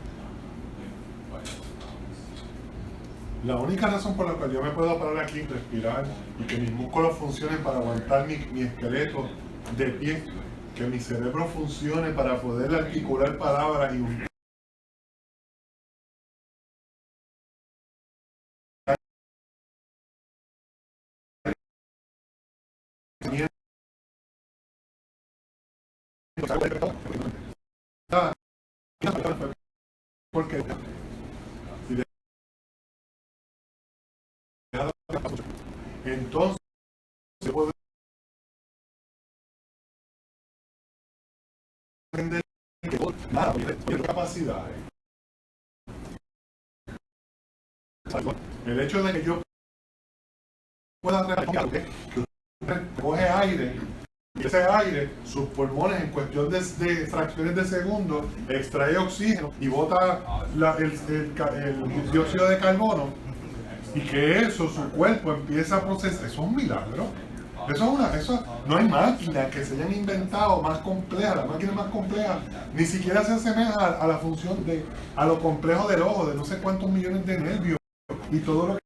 la única razón por la cual yo me puedo parar aquí, respirar y que mis músculos funcionen para aguantar mi esqueleto de pie, que mi cerebro funcione para poder articular palabras y porque entonces se puede entender que nada, tiene capacidades. El hecho de que yo pueda respirar, que usted coge aire ese aire, sus pulmones en cuestión de fracciones de segundo extrae oxígeno y bota el dióxido de carbono, y que eso su cuerpo empieza a procesar. Eso es un milagro. Eso no hay máquinas que se hayan inventado más complejas. La máquina más compleja ni siquiera se asemeja a la función a lo complejo del ojo, de no sé cuántos millones de nervios y todo lo que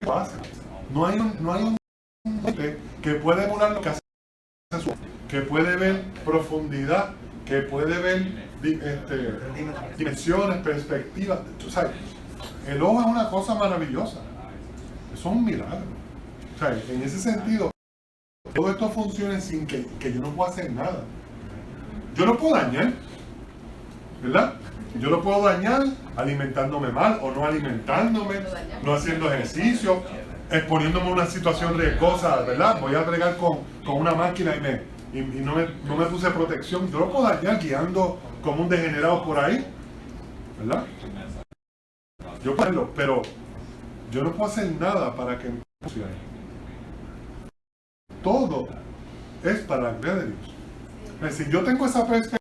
pasa. No hay un que puede emular lo que hace, que puede ver profundidad, que puede ver dimensiones, perspectivas. Tú sabes, el ojo es una cosa maravillosa. Eso es un milagro. O sea, en ese sentido, todo esto funciona sin que yo no pueda hacer nada. Yo lo puedo dañar, ¿verdad? Yo lo puedo dañar alimentándome mal o no alimentándome, no haciendo ejercicio, exponiéndome a una situación riesgosa, ¿verdad? Voy a bregar con una máquina y no me puse protección. Yo lo puedo dañar guiando como un degenerado por ahí, ¿verdad? Yo puedo hacerlo, pero yo no puedo hacer nada para que me funcione. Todo es para la gloria de Dios. Es decir, yo tengo esa perspectiva.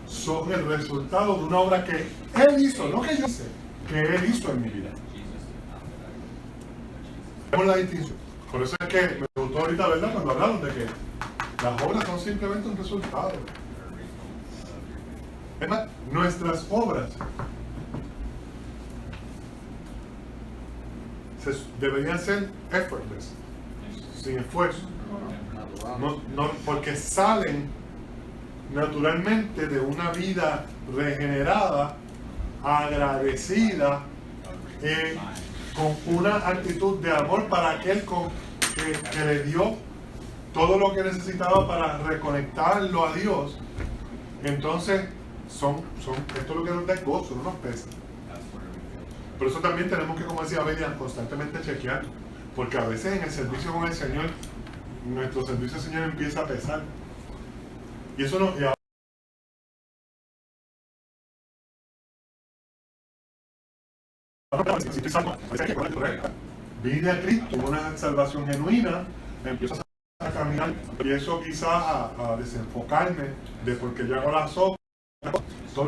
Son el resultado de una obra que Él hizo, no que yo hice, que Él hizo en mi vida. Vemos la distinción. Por eso es que me gustó ahorita, ¿verdad?, cuando hablaron de que las obras son simplemente un resultado. Es más, nuestras obras deberían ser effortless, sin esfuerzo. No, porque salen naturalmente de una vida regenerada, agradecida, con una actitud de amor para aquel que le dio todo lo que necesitaba para reconectarlo a Dios. Entonces, esto es lo que nos da gozo, no nos pesa. Por eso también tenemos que, como decía Belia, constantemente chequear, porque a veces en el servicio con el Señor, nuestro servicio al Señor empieza a pesar. Y eso no. Vine a Cristo, una salvación genuina, empiezo a caminar, y eso quizás a desenfocarme de porque yo hago las obras. Todo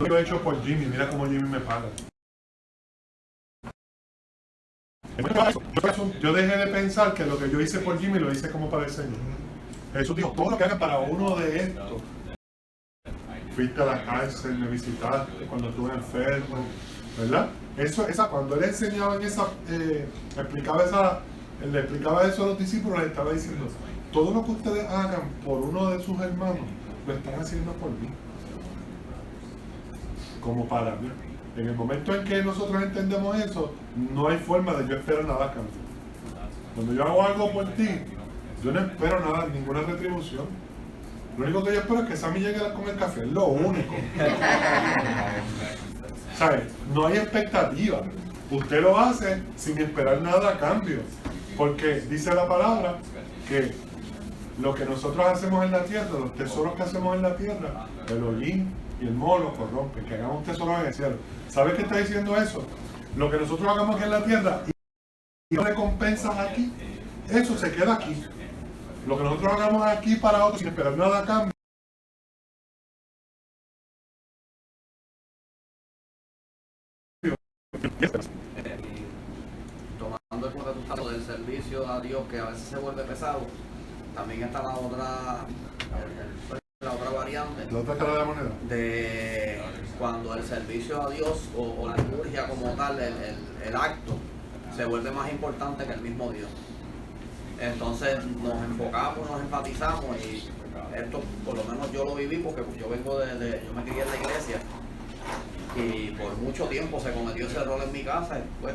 lo he hecho por Jimmy, mira cómo Jimmy me paga. Yo dejé de pensar que lo que yo hice por Jimmy lo hice como para el Señor. Jesús dijo, todo lo que hagan para uno de estos. Fuiste a la cárcel, me visitaste cuando estuve enfermo, ¿verdad? Cuando él enseñaba le explicaba eso a los discípulos, le estaba diciendo, todo lo que ustedes hagan por uno de sus hermanos, lo están haciendo por mí. Como para mí. En el momento en que nosotros entendemos eso, no hay forma de yo esperar nada a cambio. Cuando yo hago algo por ti, yo no espero nada, ninguna retribución. Lo único que yo espero es que Sammy llegue a comer café, es lo único. ¿Sabes? No hay expectativa. Usted lo hace sin esperar nada a cambio. Porque dice la palabra que lo que nosotros hacemos en la tierra, los tesoros que hacemos en la tierra, el hollín y el moho lo corrompen, que hagamos tesoros en el cielo. ¿Sabes qué está diciendo eso? Lo que nosotros hagamos aquí en la tierra y recompensas aquí, eso se queda aquí. Lo que nosotros hagamos aquí para otros sin esperar nada a cambio. Tomando el punto del servicio a Dios, que a veces se vuelve pesado, también está la otra variante. La otra cara de la moneda. De cuando el servicio a Dios o la liturgia como tal, el acto, se vuelve más importante que el mismo Dios. Entonces nos enfocamos, nos enfatizamos, y esto por lo menos yo lo viví porque yo vengo yo me crié en la iglesia y por mucho tiempo se cometió ese error en mi casa, y pues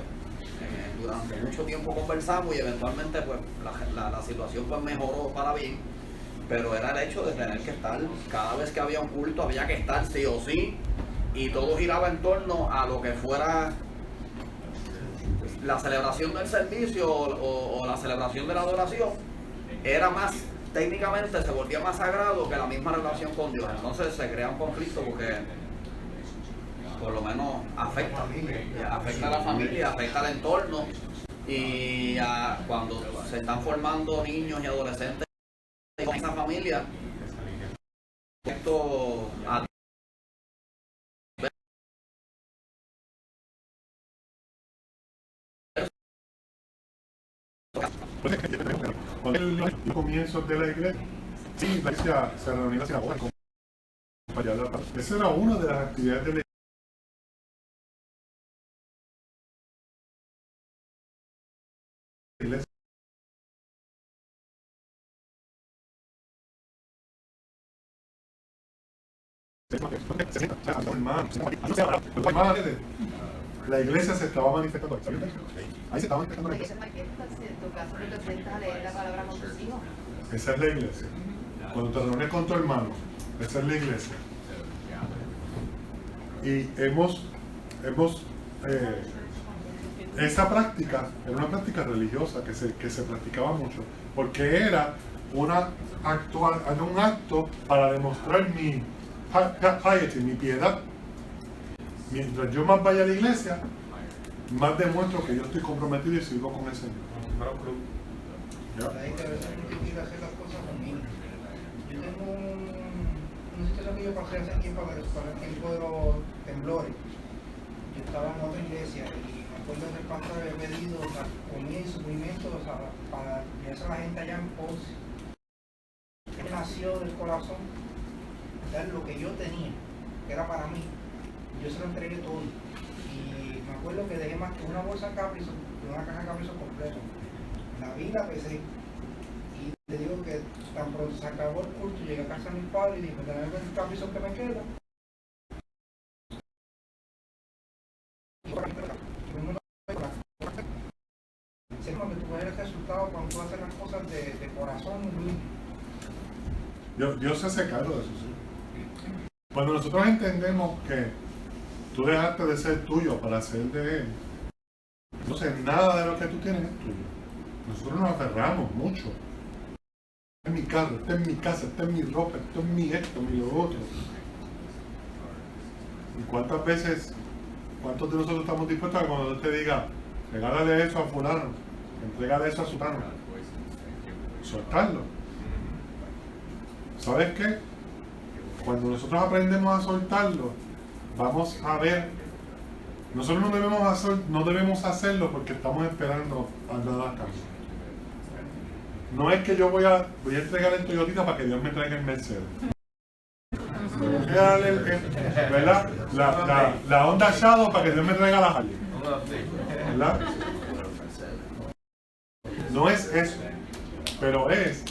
durante mucho tiempo conversamos y eventualmente pues la situación pues mejoró para bien, pero era el hecho de tener que estar, cada vez que había un culto había que estar sí o sí, y todo giraba en torno a lo que fuera la celebración del servicio o la celebración de la adoración. Era más técnicamente se volvía más sagrado que la misma relación con Dios. Entonces se crea un conflicto porque por lo menos afecta a la familia, afecta al entorno, y cuando se están formando niños y adolescentes con esa familia, esto los comienzos de la iglesia, sí, la iglesia se reunía en la sinagoga. Esa era una de las actividades de la iglesia. La iglesia se estaba manifestando. Ahí se estaba manifestando la iglesia. Esa es la iglesia. Cuando te reúnes con tu hermano, esa es la iglesia. Y esa práctica era una práctica religiosa que se practicaba mucho, porque era un acto para demostrar mi piety, mi piedad. Mientras yo más vaya a la iglesia, más demuestro que yo estoy comprometido y sirvo con el Señor. Hay que a veces uno tiene que hacer las cosas conmigo. Yo tengo una situación que yo pasé hace tiempo para el tiempo de los temblores. Yo estaba en otra iglesia y me acuerdo que el pastor había pedido comida y suplimientos para llevarse a la gente allá en Ponce. Él nació del corazón, dar lo que yo tenía, que era para mí. Yo se lo entregué todo. Y me acuerdo que dejé más que una bolsa Caprizo, una caja Caprizo completa. La vi, la pesé. Y le digo que tan pronto se acabó el culto, llegué a casa de mis padres y dije, dame el Caprizo que me queda. Sé que tú ves el resultado cuando tú haces las cosas de corazón, Luis. Dios se hace cargo de eso, sí. Cuando nosotros entendemos que tú dejaste de ser tuyo para ser de Él, entonces nada de lo que tú tienes es tuyo. Nosotros nos aferramos mucho. Este es mi carro, esta es mi casa, esta es mi ropa, esto es mi esto, mi lo otro. ¿Y cuántas veces, cuántos de nosotros estamos dispuestos a que cuando Dios te diga, regálale eso a fulano, entrégale eso a sutano? Soltarlo. ¿Sabes qué? Cuando nosotros aprendemos a soltarlo, vamos a ver, nosotros no debemos hacerlo porque estamos esperando a nada a cambio. No es que yo voy a entregar el Toyotita para que Dios me traiga el Mercedes. Voy a darle ¿verdad? La Honda Shadow para que Dios me traiga la Harley. ¿Verdad? No es eso, pero es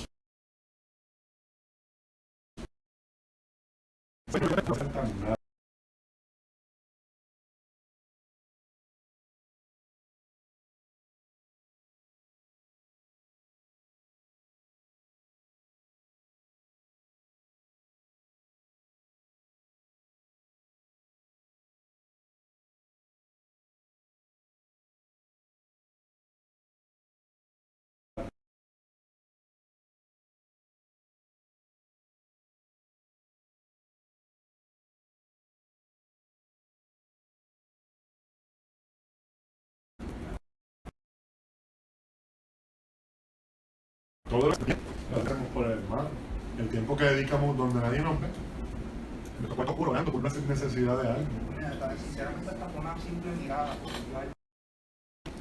todo lo que hacemos por el hermano, el tiempo que dedicamos donde nadie nos ve, nuestro cuarto oscuro orando por una necesidad de algo. Sinceramente, hasta por una simple mirada.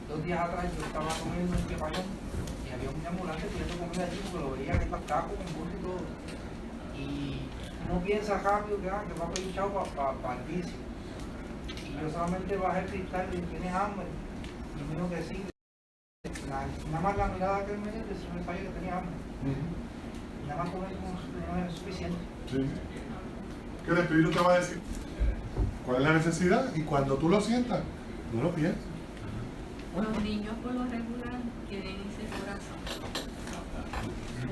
2 días atrás yo estaba comiendo en Quepayón y había un ambulante pidiendo comida allí porque lo veía que estaba con un burro y todo. Y uno piensa rápido que va a pedir chavo para el vicio. Y yo solamente bajé el cristal y dije, ¿tienes hambre? Y me dijo que sí. Nada más la mirada que él me dio, yo me sabía que tenía hambre. Nada más con eso no es suficiente. Sí. Que el Espíritu te va a decir cuál es la necesidad y cuando tú lo sientas, no lo pienses. Los niños por lo regular tienen ese corazón.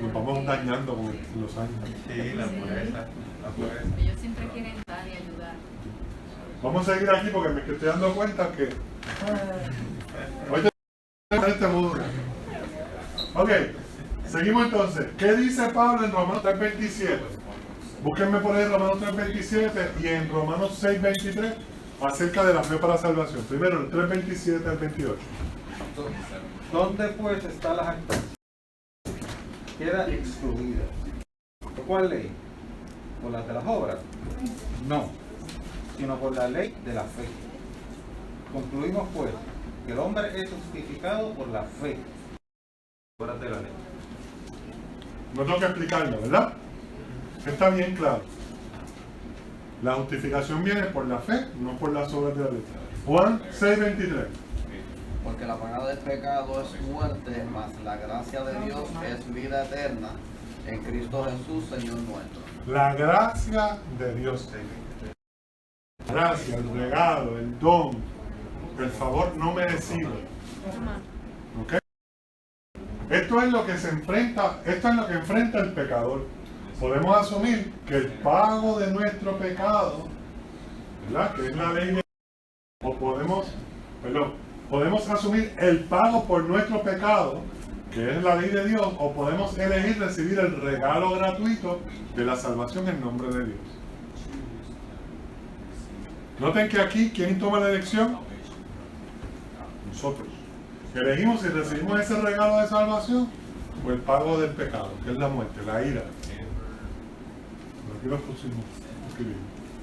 Nos vamos dañando con los años. Sí, la pureza. Ellos siempre quieren dar y ayudar. Vamos a seguir aquí porque me estoy dando cuenta que hoy te este mundo. Ok, Seguimos entonces. ¿Qué dice Pablo en Romanos 3:27? Búsquenme por ahí Romanos 3:27 y en Romanos 6:23 acerca de la fe para la salvación. Primero el 3:27 al 28. ¿Dónde pues está la jactancia? Queda excluida. ¿Por cuál ley? ¿Por las de las obras? No, sino por la ley de la fe. Concluimos pues que el hombre es justificado por la fe. Obras de la ley. No tengo que explicarlo, ¿verdad? Está bien claro. La justificación viene por la fe, no por las obras de la ley. Juan 6:23. Porque la paga del pecado es muerte, mas la gracia de Dios es vida eterna en Cristo Jesús, Señor nuestro. La gracia de Dios. La gracia, el regalo, el don, el favor no merecido. ¿Ok? Esto es lo que se enfrenta, esto es lo que enfrenta el pecador. Podemos asumir que el pago de nuestro pecado, ¿verdad? Que es la ley de... O podemos asumir el pago por nuestro pecado, que es la ley de Dios, o podemos elegir recibir el regalo gratuito de la salvación en nombre de Dios. Noten que aquí, ¿quién toma la elección? Nosotros. Elegimos si recibimos ese regalo de salvación o el pago del pecado, que es la muerte, la ira. Aquí lo pusimos.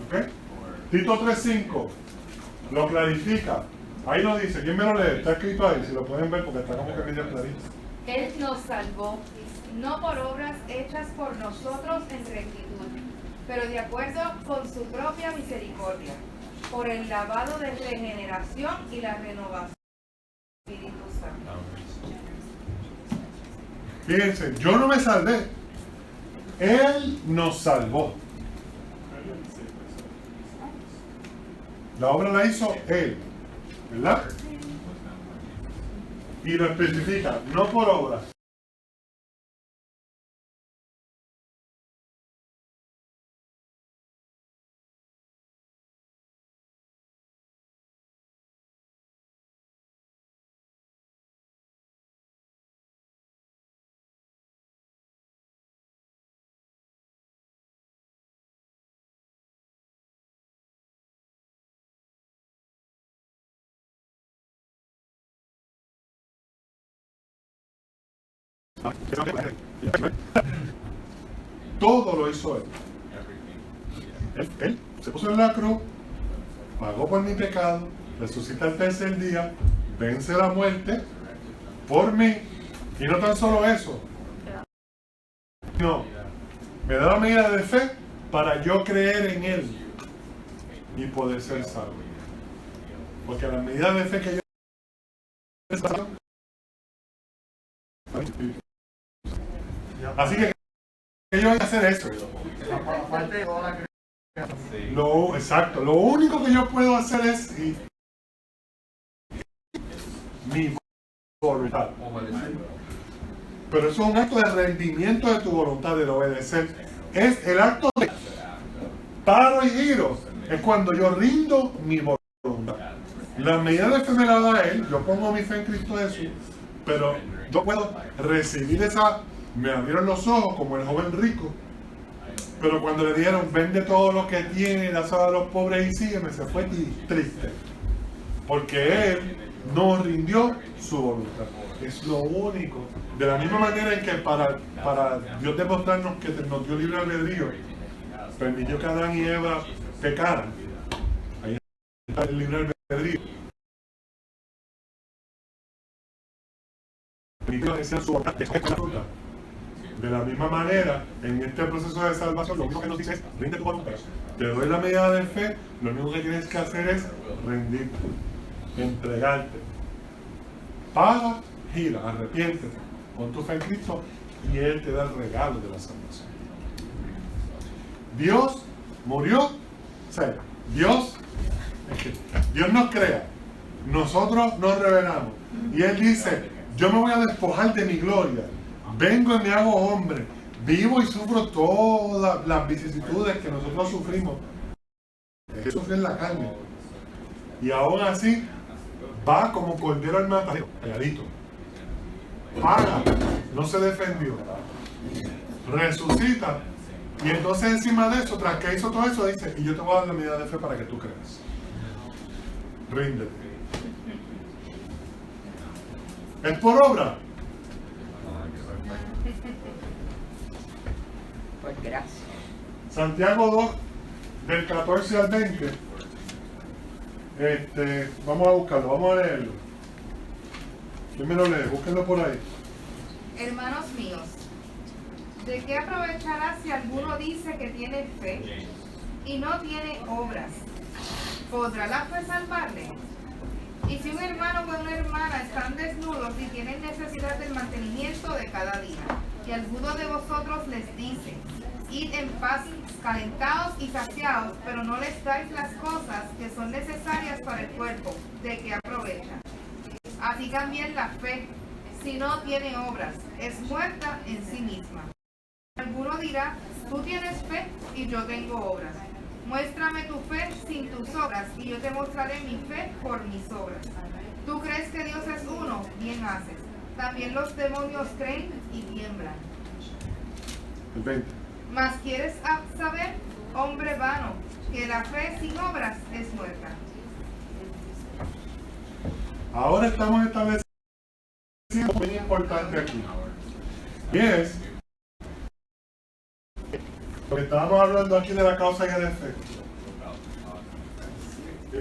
¿Ok? Tito 3:5 lo clarifica. Ahí lo dice. ¿Quién me lo lee? Está escrito ahí, si lo pueden ver porque está como que medio clarito. Él nos salvó, no por obras hechas por nosotros en rectitud, pero de acuerdo con su propia misericordia, por el lavado de regeneración y la renovación del Espíritu Santo. Fíjense, yo no me salvé. Él nos salvó. La obra la hizo Él, ¿verdad? Y lo especifica, no por obras. Todo lo hizo Él. Él se puso en la cruz, pagó por mi pecado, resucita el tercer día, vence la muerte por mí. Y no tan solo eso, no, me da la medida de fe para yo creer en Él y poder ser salvo. Porque la medida de fe que yo así que yo voy a hacer eso. Exacto, lo único que yo puedo hacer es mi voluntad. Pero eso es un acto de rendimiento de tu voluntad, de obedecer. Es el acto de paro y giro. Es cuando yo rindo mi voluntad. La medida de fe me la da Él. Yo pongo mi fe en Cristo Jesús. Pero yo puedo recibir esa... Me abrieron los ojos como el joven rico. Pero cuando le dijeron, vende todo lo que tiene, dáselo a los pobres y sígueme, se fue triste. Porque Él no rindió su voluntad. Es lo único. De la misma manera en que para Dios demostrarnos que nos dio libre albedrío, permitió que Adán y Eva pecaran. Ahí está el libre albedrío. Permitió que sea su voluntad. De la misma manera, en este proceso de salvación, lo único que nos dice es, rinde tu voluntad. Te doy la medida de fe, lo único que tienes que hacer es rendirte, entregarte. Paga, gira, arrepiéntete, pon tu fe en Cristo y Él te da el regalo de la salvación. Dios murió, o sea, Dios nos crea, nosotros nos revelamos. Y Él dice, yo me voy a despojar de mi gloria. Vengo y me hago hombre, vivo y sufro todas las vicisitudes que nosotros sufrimos. Él sufre en la carne. Y aún así, va como cordero al matadero, pegadito. paga, no se defendió, resucita, y entonces encima de eso, tras que hizo todo eso, dice, y yo te voy a dar la medida de fe para que tú creas. Ríndete. ¿Es por obra? Pues gracias. Santiago 2, del 14 al 20. Vamos a buscarlo, vamos a leerlo. ¿Quién me lo lee? Búsquenlo por ahí. Hermanos míos, ¿de qué aprovechará si alguno dice que tiene fe y no tiene obras? ¿Podrá la fe salvarle? Y si un hermano o una hermana están desnudos y tienen necesidad del mantenimiento de cada día, y alguno de vosotros les dice, id en paz, calentados y saciados, pero no les dais las cosas que son necesarias para el cuerpo, ¿de qué aprovecha? Así también la fe, si no tiene obras, es muerta en sí misma. Alguno dirá, tú tienes fe y yo tengo obras. Muéstrame tu fe sin tus obras, y yo te mostraré mi fe por mis obras. ¿Tú crees que Dios es uno? Bien haces. También los demonios creen y tiemblan. El 20. Mas quieres saber, hombre vano, que la fe sin obras es muerta. Ahora estamos estableciendo algo muy importante aquí. Y es lo que estábamos hablando aquí de la causa y el efecto.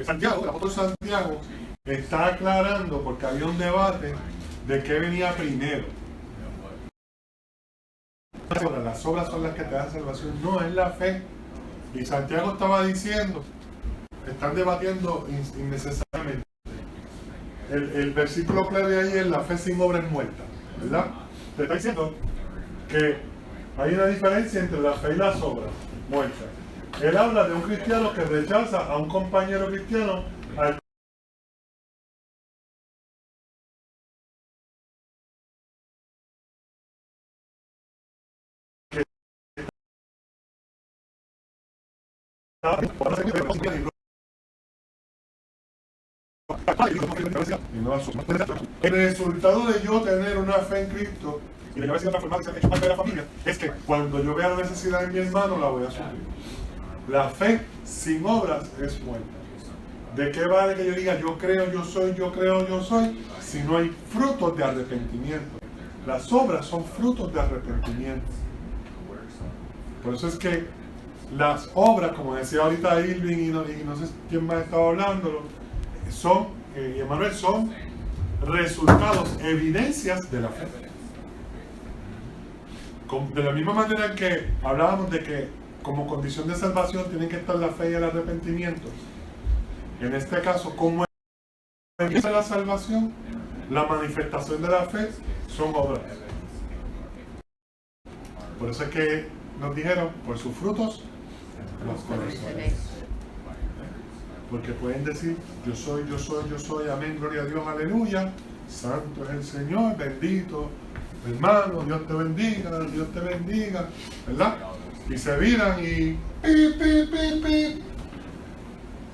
Santiago, el apóstol Santiago, está aclarando, porque había un debate de qué venía primero. Las obras son las que te dan salvación, no es la fe. Y Santiago estaba diciendo, están debatiendo innecesariamente. El versículo clave ahí es la fe sin obra es muerta, ¿verdad? Te está diciendo que hay una diferencia entre la fe y las obras muertas. Él habla de un cristiano que rechaza a un compañero cristiano al el resultado de yo tener una fe en Cristo y de haber sido transformado y ser hecho parte de la familia es que cuando yo vea la necesidad de mi hermano la voy a suplir. La fe sin obras es muerta. ¿De qué vale que yo diga yo creo, yo soy, yo creo, yo soy, si no hay frutos de arrepentimiento? Las obras son frutos de arrepentimiento. Por eso es que las obras, como decía ahorita Irving y no sé quién más estaba hablándolo, son, y Emanuel, son resultados, evidencias de la fe. De la misma manera que hablábamos de que como condición de salvación tienen que estar la fe y el arrepentimiento. En este caso, ¿cómo empieza la salvación? La manifestación de la fe son obras. Por eso es que nos dijeron, por sus frutos los conoceréis. Porque pueden decir, yo soy, yo soy, yo soy, amén, gloria a Dios, aleluya, santo es el Señor, bendito, hermano, Dios te bendiga, ¿verdad? Y se viran y pip, pip, pip, pip.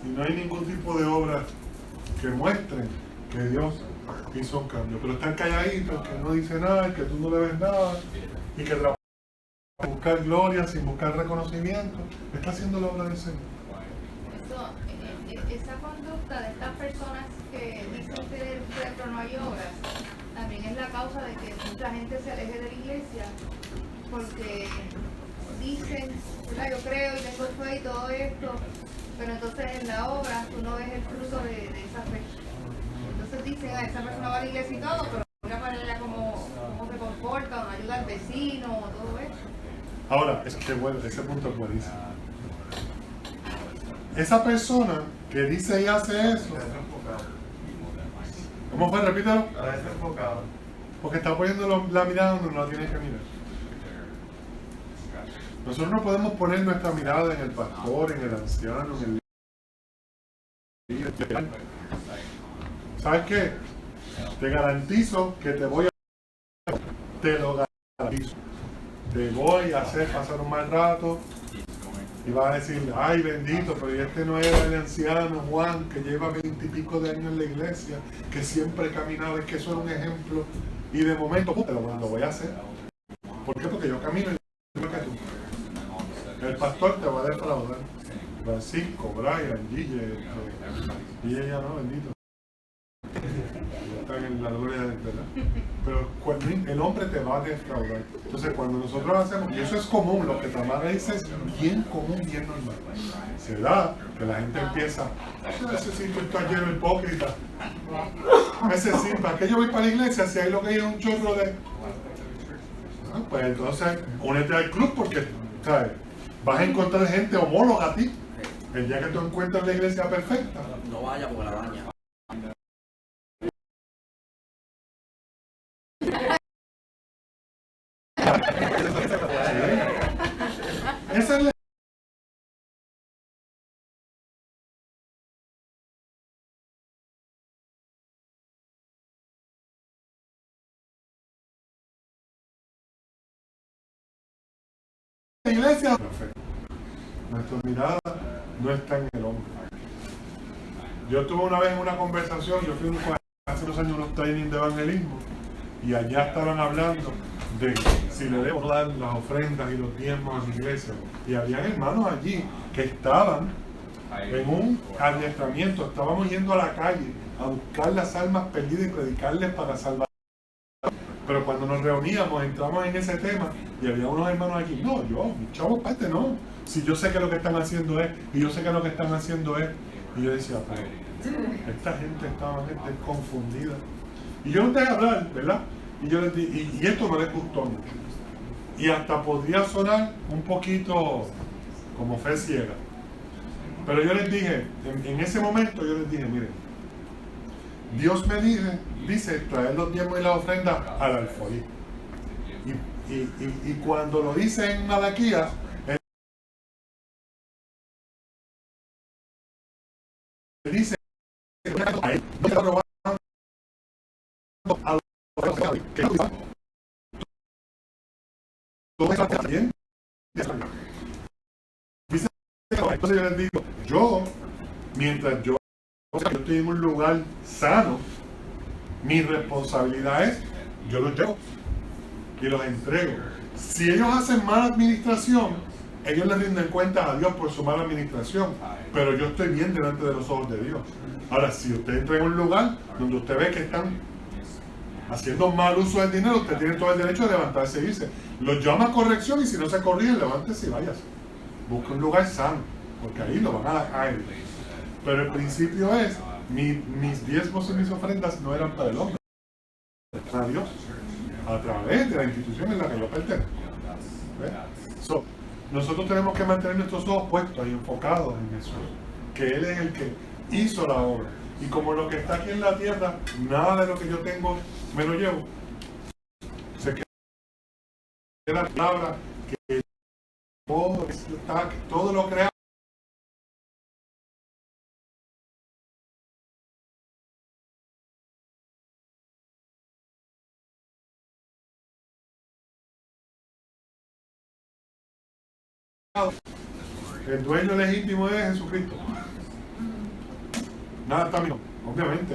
Y no hay ningún tipo de obra que muestren que Dios hizo un cambio. Pero están calladitos, que no dice nada, que tú no le ves nada, y que trabaja sin buscar gloria, sin buscar reconocimiento, está haciendo la obra del Señor. Esa conducta de estas personas que dicen tener fe pero no hay obras, también es la causa de que mucha gente se aleje de la iglesia, porque dicen, yo creo y tengo fe y todo esto, pero entonces en la obra tú no ves el fruto de esa fe. Entonces dicen, esa persona va a la iglesia y todo, pero mira para ella cómo se comporta, o no ayuda al vecino, o todo eso. Ahora, ese punto es buenísimo. Esa persona que dice y hace eso, ¿cómo fue? Repítelo. Porque está poniendo la mirada donde no la tiene que mirar. Nosotros no podemos poner nuestra mirada en el pastor, en el anciano, en el líder. ¿Sabes qué? Te garantizo que te voy a... Te lo garantizo. Te voy a hacer pasar un mal rato. Y vas a decir, ay bendito, pero este no era el anciano Juan que lleva 20 y pico de años en la iglesia, que siempre caminaba, es que eso era un ejemplo. Y de momento, pero bueno, lo voy a hacer. ¿Por qué? Porque yo camino igual que tú. El pastor te va a defraudar. Francisco, Brian, Guille, Guille ya no, bendito. Están en la gloria de verdad. Pero el hombre te va a defraudar. Entonces cuando nosotros hacemos, y eso es común, lo que Tamara dice es bien común, bien normal. Se da que la gente empieza, ese sitio está lleno de hipócritas. Ese sí, ¿para qué yo voy para la iglesia si hay lo que hay es un chorro de... Pues entonces únete al club porque, ¿sabes? Vas a encontrar gente homóloga a ti. El día que tú encuentras la iglesia perfecta. No vaya porque la daña. Esa es la... iglesia. Nuestra mirada no está en el hombre. Yo tuve una vez una conversación, yo fui hace unos años unos trainings de evangelismo y allá estaban hablando de si le debo dar las ofrendas y los diezmos a mi iglesia. Y había hermanos allí que estaban en un adiestramiento, estábamos yendo a la calle a buscar las almas perdidas y predicarles para salvar. Pero cuando nos reuníamos, entramos en ese tema y había unos hermanos aquí, no, yo, chavos, parte no. Si yo sé que lo que están haciendo es, y yo sé que lo que están haciendo es, y yo decía, pero esta gente estaba confundida. Y yo no te voy a hablar, ¿verdad? Y yo les dije, y esto no les gustó mucho. Y hasta podría sonar un poquito como fe ciega. Pero yo les dije, en ese momento yo les dije, miren, Dios me dice traer los diezmos y las ofrendas al alfolí. Y cuando lo dice en Malaquías, él dice entonces yo les digo, mientras yo estoy en un lugar sano, mi responsabilidad es, yo los llevo y los entrego. Si ellos hacen mala administración, ellos le rinden cuentas a Dios por su mala administración, pero yo estoy bien delante de los ojos de Dios. Ahora, si usted entra en un lugar donde usted ve que están haciendo mal uso del dinero, usted tiene todo el derecho de levantarse e irse. Los llama a corrección y si no se corrigen, levántese y váyase. Busque un lugar sano, porque ahí lo van a caer. Pero el principio es, mis diezmos y mis ofrendas no eran para el hombre, eran para Dios, a través de la institución en la que yo pertenezco. So, nosotros tenemos que mantener nuestros ojos puestos y enfocados en eso, que Él es el que hizo la obra. Y como lo que está aquí en la tierra, nada de lo que yo tengo me lo llevo. Se queda la palabra que todo lo crea. El dueño legítimo es Jesucristo. Nada está mío. Obviamente,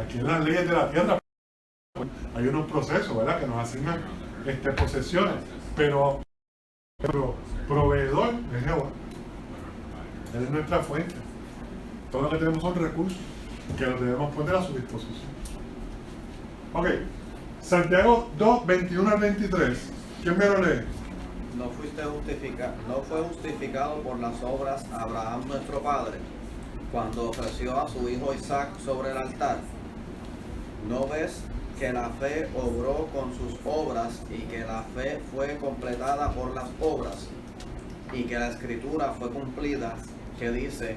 aquí en las leyes de la tierra hay unos procesos, ¿verdad?, que nos asignan posesiones, pero proveedor es Jehová. Él es nuestra fuente. Todo lo que tenemos son recursos que los debemos poner a su disposición. Ok, Santiago 2, 21 al 23. ¿Quién me lo lee? No fue justificado por las obras Abraham nuestro padre, cuando ofreció a su hijo Isaac sobre el altar. ¿No ves que la fe obró con sus obras y que la fe fue completada por las obras? Y que la escritura fue cumplida, que dice,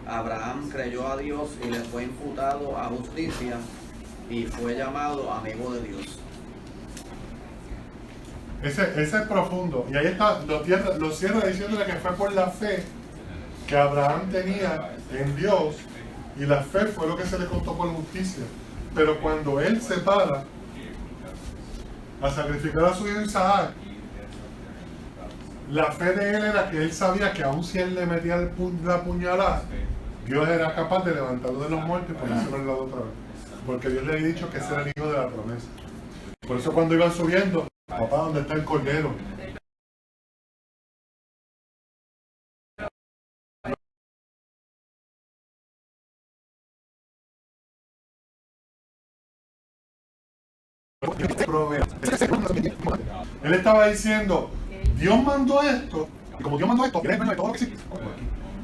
Abraham creyó a Dios y le fue imputado a justicia y fue llamado amigo de Dios. Ese es profundo. Y ahí está, lo cierra diciéndole que fue por la fe que Abraham tenía en Dios, y la fe fue lo que se le contó por justicia. Pero cuando él se para a sacrificar a su hijo Isaac, La fe de él era que él sabía que aun si él le metía la puñalada, Dios era capaz de levantarlo de los muertos y ponérselo al lado otra vez. Porque Dios le había dicho que ese era el hijo de la promesa. Por eso cuando iban subiendo, papá, ¿dónde está el cordero? Él estaba diciendo, Dios mandó esto, y como Dios mandó esto, Él es dueño de todo lo que existe,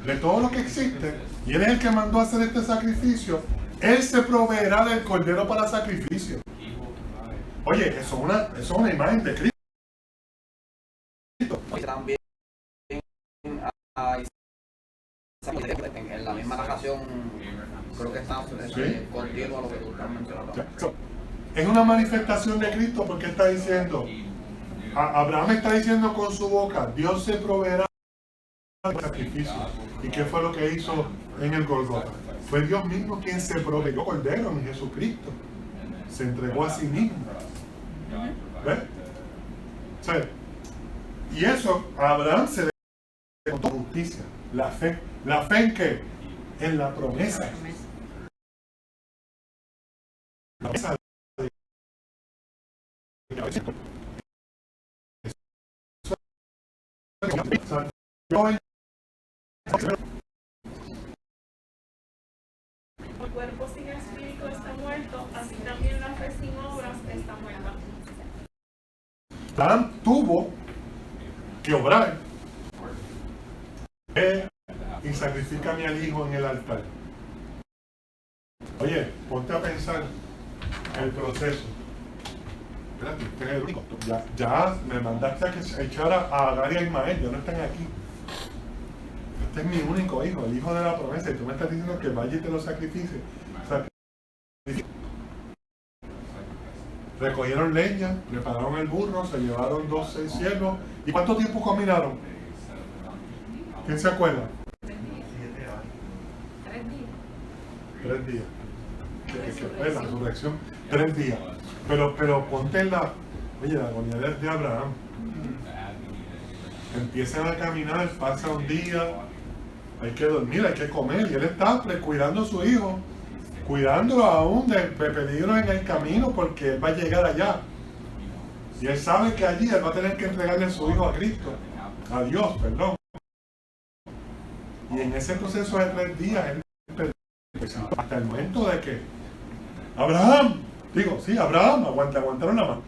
de todo lo que existe, y Él es el que mandó a hacer este sacrificio. Él se proveerá del cordero para sacrificio. Oye, eso es una imagen de Cristo. También en la misma narración, creo que está continuo a lo que tú estás mencionando. Es una manifestación de Cristo porque está diciendo, Abraham está diciendo con su boca, Dios se proveerá del sacrificio. ¿Y qué fue lo que hizo en el Golgota? Fue Dios mismo quien se proveyó cordero en Jesucristo. Se entregó a sí mismo. ¿Ves? O sea, y eso a Abraham se le contó justicia, la fe. ¿La fe en qué? En la promesa. La promesa de el cuerpo sin espíritu está muerto, así también la fe sin obras está muerta. Abraham tuvo que obrar y sacrifícame al hijo en el altar. Oye, ponte a pensar el proceso. Espérate, usted es el único. Ya me mandaste a que echara a Agar y a Ismael, ya no están aquí. Este es mi único hijo, el hijo de la promesa, y tú me estás diciendo que vaya y te lo sacrifique. Recogieron leña, prepararon el burro, se llevaron 12 ciervos. ¿Y cuánto tiempo caminaron? ¿Quién se acuerda? 3 días. Que fue la resurrección. 3 días. Pero ponte la agonía de Abraham. Empiezan a caminar, pasa un día, hay que dormir, hay que comer, y él está cuidando a su hijo, cuidándolo aún de peligros en el camino, porque él va a llegar allá. Y él sabe que allí él va a tener que entregarle a su hijo a Cristo, a Dios, perdón. Y en ese proceso de 3 días, él hasta el momento de que Abraham, aguantaron la mano.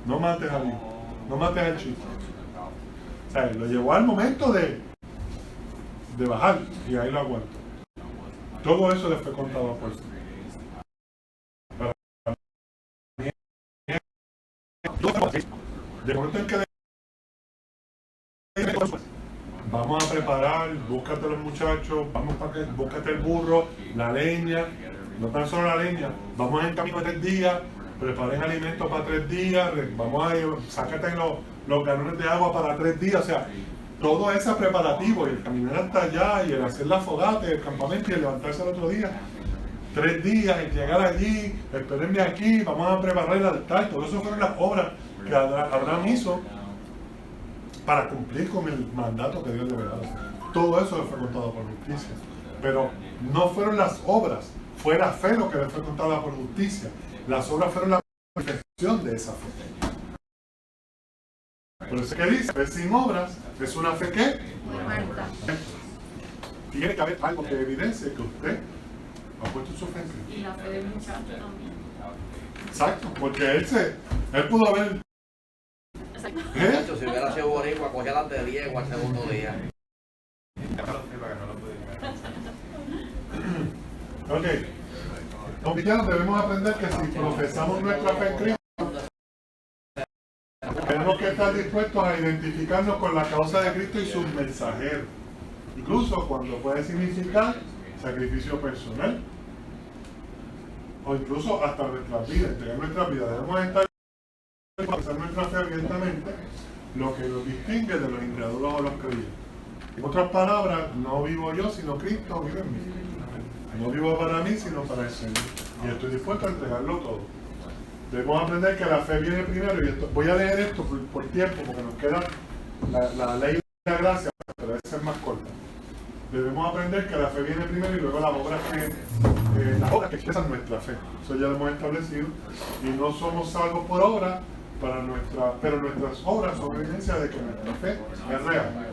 No mates al hijo, no mates al chico. O sea, lo llevó al momento de bajar y ahí lo aguantó. Todo eso le fue contado por sí. De momento en que vamos a preparar, búscate los muchachos, búscate el burro, la leña, no tan solo la leña, vamos en camino de 3 días, preparen alimentos para 3 días, sácate los galones de agua para 3 días, o sea, todo ese preparativo, y el caminar hasta allá, y el hacer la fogata, y el campamento, y el levantarse el otro día, 3 días, y llegar allí, espérenme aquí, vamos a preparar el altar, todo eso fueron las obras que Abraham hizo para cumplir con el mandato que Dios le había dado. Todo eso le fue contado por justicia, pero no fueron las obras, fue la fe lo que le fue contada por justicia. Las obras fueron la perfección de esa fe. Por eso que dice, fe sin obras es una fe que muerta. Tiene que haber algo que evidencie que usted ha puesto su fe en Cristo. Y la fe del muchacho también. Exacto, porque él pudo haber. Si hubiera sido boricua, cogía las de Diego al segundo día. Ok. Los cristianos debemos aprender que si profesamos nuestra fe en Cristo, tenemos que estar dispuestos a identificarnos con la causa de Cristo y sus mensajeros. Incluso cuando puede significar sacrificio personal. O incluso hasta nuestras vidas, entregar nuestras vidas. Debemos estar profesar nuestra fe abiertamente, lo que nos distingue de los incrédulos o los creyentes. En otras palabras, no vivo yo, sino Cristo vive en mí. No vivo para mí, sino para el Señor. Y estoy dispuesto a entregarlo todo. Debemos aprender que la fe viene primero, y voy a leer esto por tiempo, porque nos queda la ley de la gracia, pero debe ser más corta. Debemos aprender que la fe viene primero y luego las obras que expresan nuestra fe. Eso ya lo hemos establecido. Y no somos salvos por obra, pero nuestras obras son evidencia de que nuestra fe es real.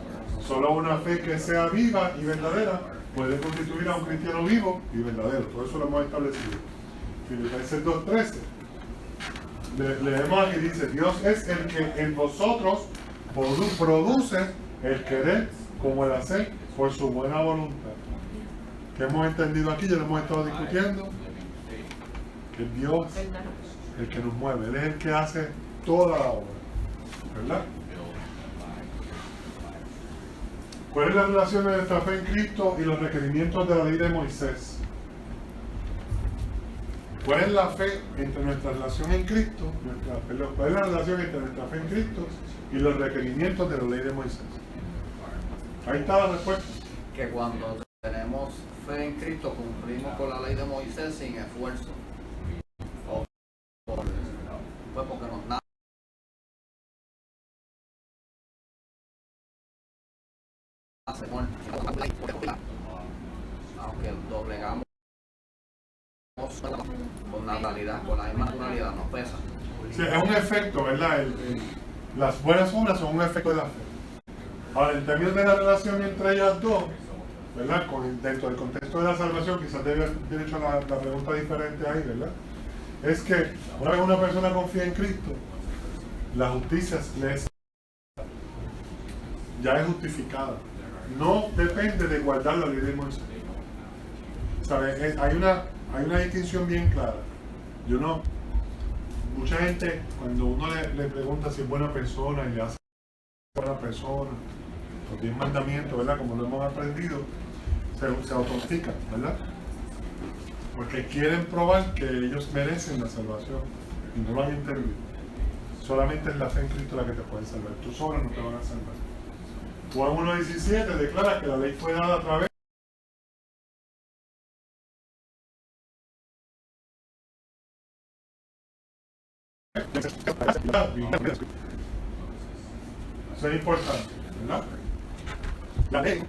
Solo una fe que sea viva y verdadera puede constituir a un cristiano vivo y verdadero. Todo eso lo hemos establecido. Filipenses 2:13. Leemos aquí, dice: Dios es el que en vosotros produce el querer como el hacer por su buena voluntad. ¿Qué hemos entendido aquí? Ya lo hemos estado discutiendo. Que es Dios el que nos mueve. Él es el que hace toda la obra. ¿Verdad? ¿Cuál es la relación de nuestra fe en Cristo y los requerimientos de la ley de Moisés? ¿Cuál es la fe entre nuestra relación en Cristo? ¿Cuál es la relación entre nuestra fe en Cristo y los requerimientos de la ley de Moisés? Ahí está la respuesta. Que cuando tenemos fe en Cristo cumplimos con la ley de Moisés sin esfuerzo. Pues porque nos nace. Aunque doblegamos con naturalidad, con la misma naturalidad, nos pesa. Sí, es un efecto, ¿verdad? Las buenas obras son un efecto de la fe. Ahora, en términos de la relación entre ellas dos, ¿verdad? Dentro del contexto de la salvación, quizás debe haber hecho la pregunta diferente ahí, ¿verdad? Es que una vez una persona confía en Cristo, la justicia ya es justificada. No depende de guardar la ley de Moisés. ¿Sabe? Hay una distinción bien clara. Mucha gente, cuando uno le pregunta si es buena persona y le hace buena persona, los 10 mandamientos, ¿verdad? Como lo hemos aprendido, se autocritican, ¿verdad? Porque quieren probar que ellos merecen la salvación y no lo han entendido. Solamente es la fe en Cristo la que te puede salvar. Tus obras no te van a salvar. Juan 1:17 declara que la ley fue dada a través eso es importante, ¿verdad? La ley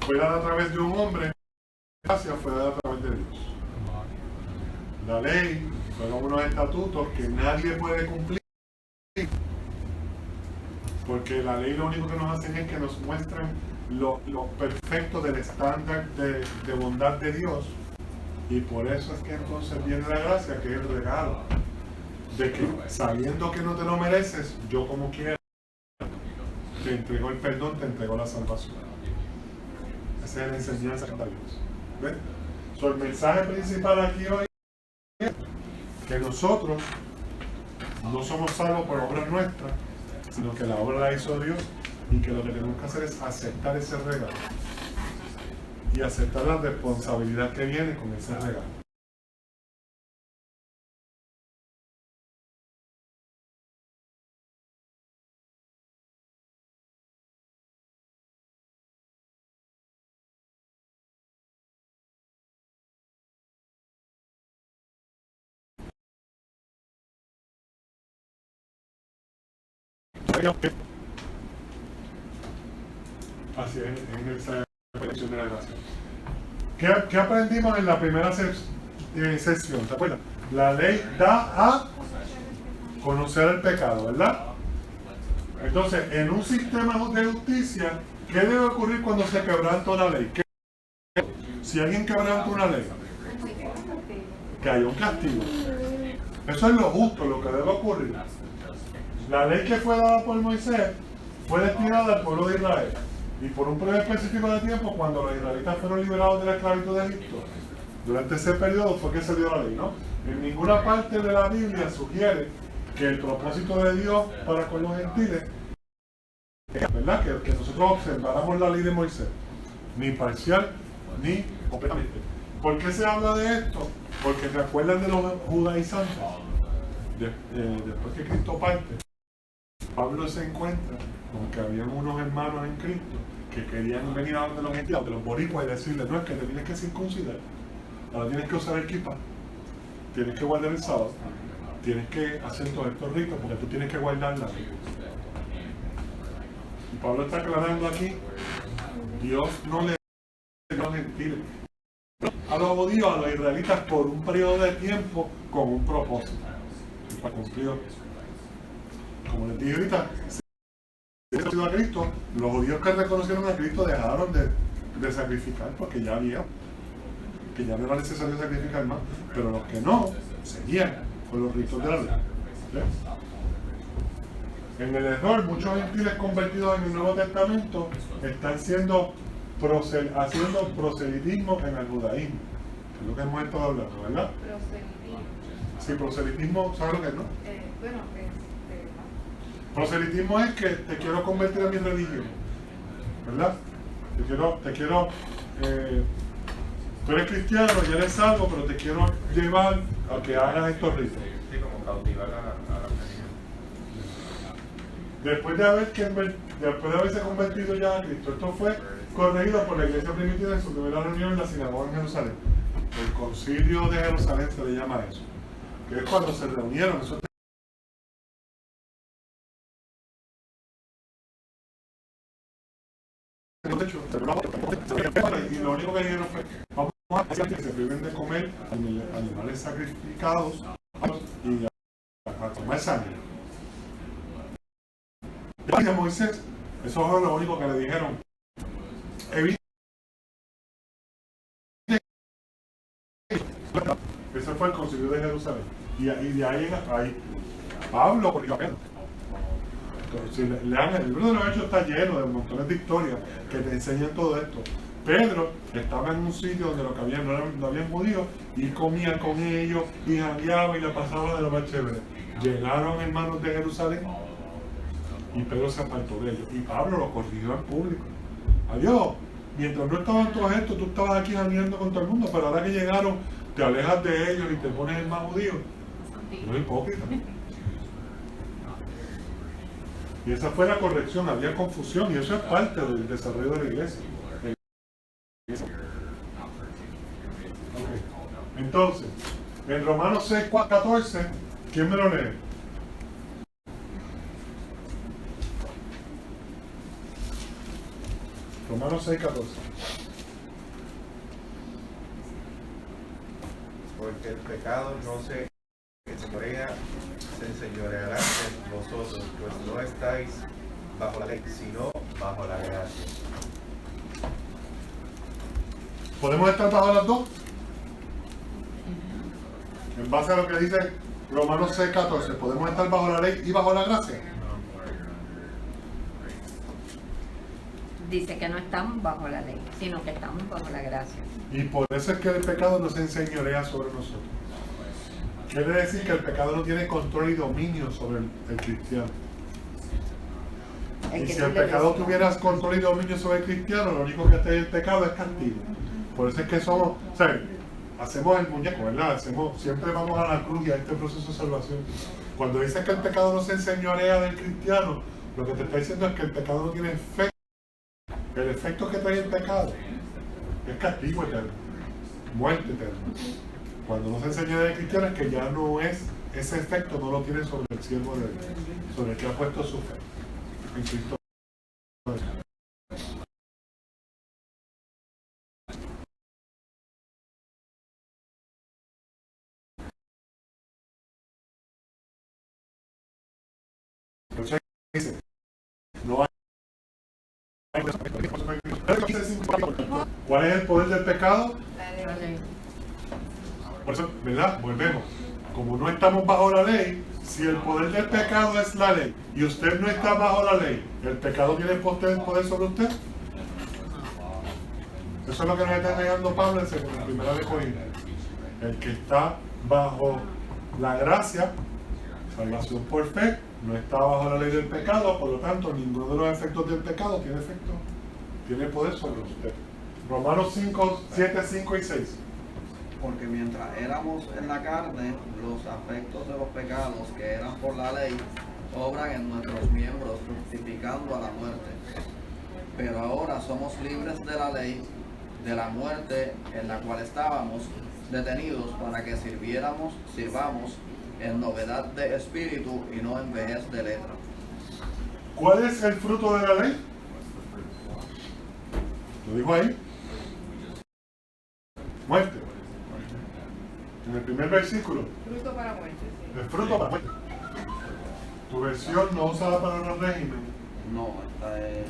fue dada a través de un hombre, la gracia fue dada a través de Dios. La ley fueron unos estatutos que nadie puede cumplir, porque la ley lo único que nos hacen es que nos muestran lo perfecto del estándar de bondad de Dios. Y por eso es que entonces viene la gracia, que es el regalo de que, sabiendo que no te lo mereces, yo como quiera te entrego el perdón, te entrego la salvación. Esa es la enseñanza de Dios. ¿Ven? El mensaje principal aquí hoy es que nosotros no somos salvos por obras nuestras, sino que la obra la hizo Dios, y que lo que tenemos que hacer es aceptar ese regalo y aceptar la responsabilidad que viene con ese regalo. Así es, en esa colección de la gracia. ¿Qué aprendimos en la primera sesión? ¿Te acuerdas? La ley da a conocer el pecado, ¿verdad? Entonces, en un sistema de justicia, ¿qué debe ocurrir cuando se quebranta una ley? Si alguien quebranta una ley, que haya un castigo. Eso es lo justo, lo que debe ocurrir. La ley que fue dada por Moisés fue destinada al pueblo de Israel. Y por un periodo específico de tiempo, cuando los israelitas fueron liberados de la esclavitud de Egipto, durante ese periodo fue que se dio la ley, ¿no? En ninguna parte de la Biblia sugiere que el propósito de Dios para con los gentiles, ¿verdad? Que nosotros observáramos la ley de Moisés, ni parcial ni completamente. ¿Por qué se habla de esto? Porque se acuerdan de los judaizantes. Después que Cristo parte, Pablo se encuentra con que habían unos hermanos en Cristo que querían venir a donde los gentiles, de los boricuas, y decirles: no, es que te tienes que circuncidar, ahora tienes que usar el kippah, tienes que guardar el sábado, tienes que hacer todos estos ritos porque tú tienes que guardar la ley. Pablo está aclarando aquí, Dios no le dio a los gentiles, a los judíos, a los israelitas por un periodo de tiempo con un propósito. Y para cumplir, como les dije ahorita, si se a Cristo, los judíos que reconocieron a Cristo dejaron de sacrificar porque ya había, que ya no era necesario sacrificar más, pero los que no, seguían con los ritos de la ley. ¿Sí? En el error, muchos gentiles convertidos en el Nuevo Testamento están haciendo proselitismo en el judaísmo, que es lo que hemos estado hablando, ¿verdad? Proselitismo. Sí, proselitismo, ¿sabes lo que es, no? Bueno, Proselitismo es que te quiero convertir a mi religión, ¿verdad? Tú eres cristiano y eres salvo, pero te quiero llevar a que hagas estos ritos. Sí, como cautivar a la religión. Después de haberse convertido ya a Cristo, esto fue corregido por la iglesia primitiva en su primera reunión en la sinagoga en Jerusalén. El concilio de Jerusalén se le llama eso, que es cuando se reunieron esos y lo único que dijeron fue vamos a hacer que se priven de comer animales sacrificados y a tomar sangre. Y a Moisés, eso fue lo único que le dijeron. Ese fue el concilio de Jerusalén. Y de ahí Pablo, porque si lean el libro de los Hechos, está lleno de montones de historias que te enseñan todo esto. Pedro estaba en un sitio donde lo que había no habían judíos y comía con ellos y jangueaba y le pasaba de lo más chévere. Llegaron hermanos de Jerusalén y Pedro se apartó de ellos y Pablo lo corrigió en público. Adiós, mientras no estaban todos estos, tú estabas aquí jangueando con todo el mundo, pero ahora que llegaron te alejas de ellos y te pones el más judío. No es hipócrita. Y esa fue la corrección, había confusión y eso es parte del desarrollo de la iglesia. Okay. Entonces, en Romanos 6:14, ¿quién me lo lee? Romanos 6:14. Porque el pecado no se enseñoreará de vosotros, pues no estáis bajo la ley, sino bajo la gracia. ¿Podemos estar bajo las dos? En base a lo que dice Romanos 6:14, ¿podemos estar bajo la ley y bajo la gracia? Dice que no estamos bajo la ley, sino que estamos bajo la gracia. Y por eso es que el pecado no se enseñorea sobre nosotros. Quiere decir que el pecado no tiene control y dominio sobre el cristiano. Y si el pecado tuviera control y dominio sobre el cristiano, lo único que hace el pecado es castigo. Por eso es que somos, o sea, hacemos el muñeco, ¿verdad? Siempre vamos a la cruz y a este proceso de salvación. Cuando dice que el pecado no se enseñorea del cristiano, lo que te está diciendo es que el pecado no tiene efecto. El efecto que trae el pecado es castigo eterno, muerte eterna. Cuando no se enseña del cristiano es que ya no es, ese efecto no lo tiene sobre el siervo de Dios, sobre el que ha puesto su fe en Cristo. Entonces dice, no hay. ¿Cuál es el poder del pecado? La ley. Por eso, ¿verdad? Volvemos. Como no estamos bajo la ley, si el poder del pecado es la ley y usted no está bajo la ley, ¿el pecado tiene poder sobre usted? Eso es lo que nos está negando Pablo en la primera de Corintios. El que está bajo la gracia, salvación por fe, no está bajo la ley del pecado, por lo tanto, ninguno de los efectos del pecado tiene poder sobre usted. Romanos 5, 7, 5 y 6. Porque mientras éramos en la carne, los afectos de los pecados que eran por la ley obran en nuestros miembros, fructificando a la muerte. Pero ahora somos libres de la ley, de la muerte en la cual estábamos detenidos, para que sirvamos en novedad de espíritu y no en vejez de letra. ¿Cuál es el fruto de la ley? Lo digo ahí. Muerte. En el primer versículo. Fruto para muerte. Sí. El fruto para muerte. Tu versión no usa la palabra régimen. No, esta es.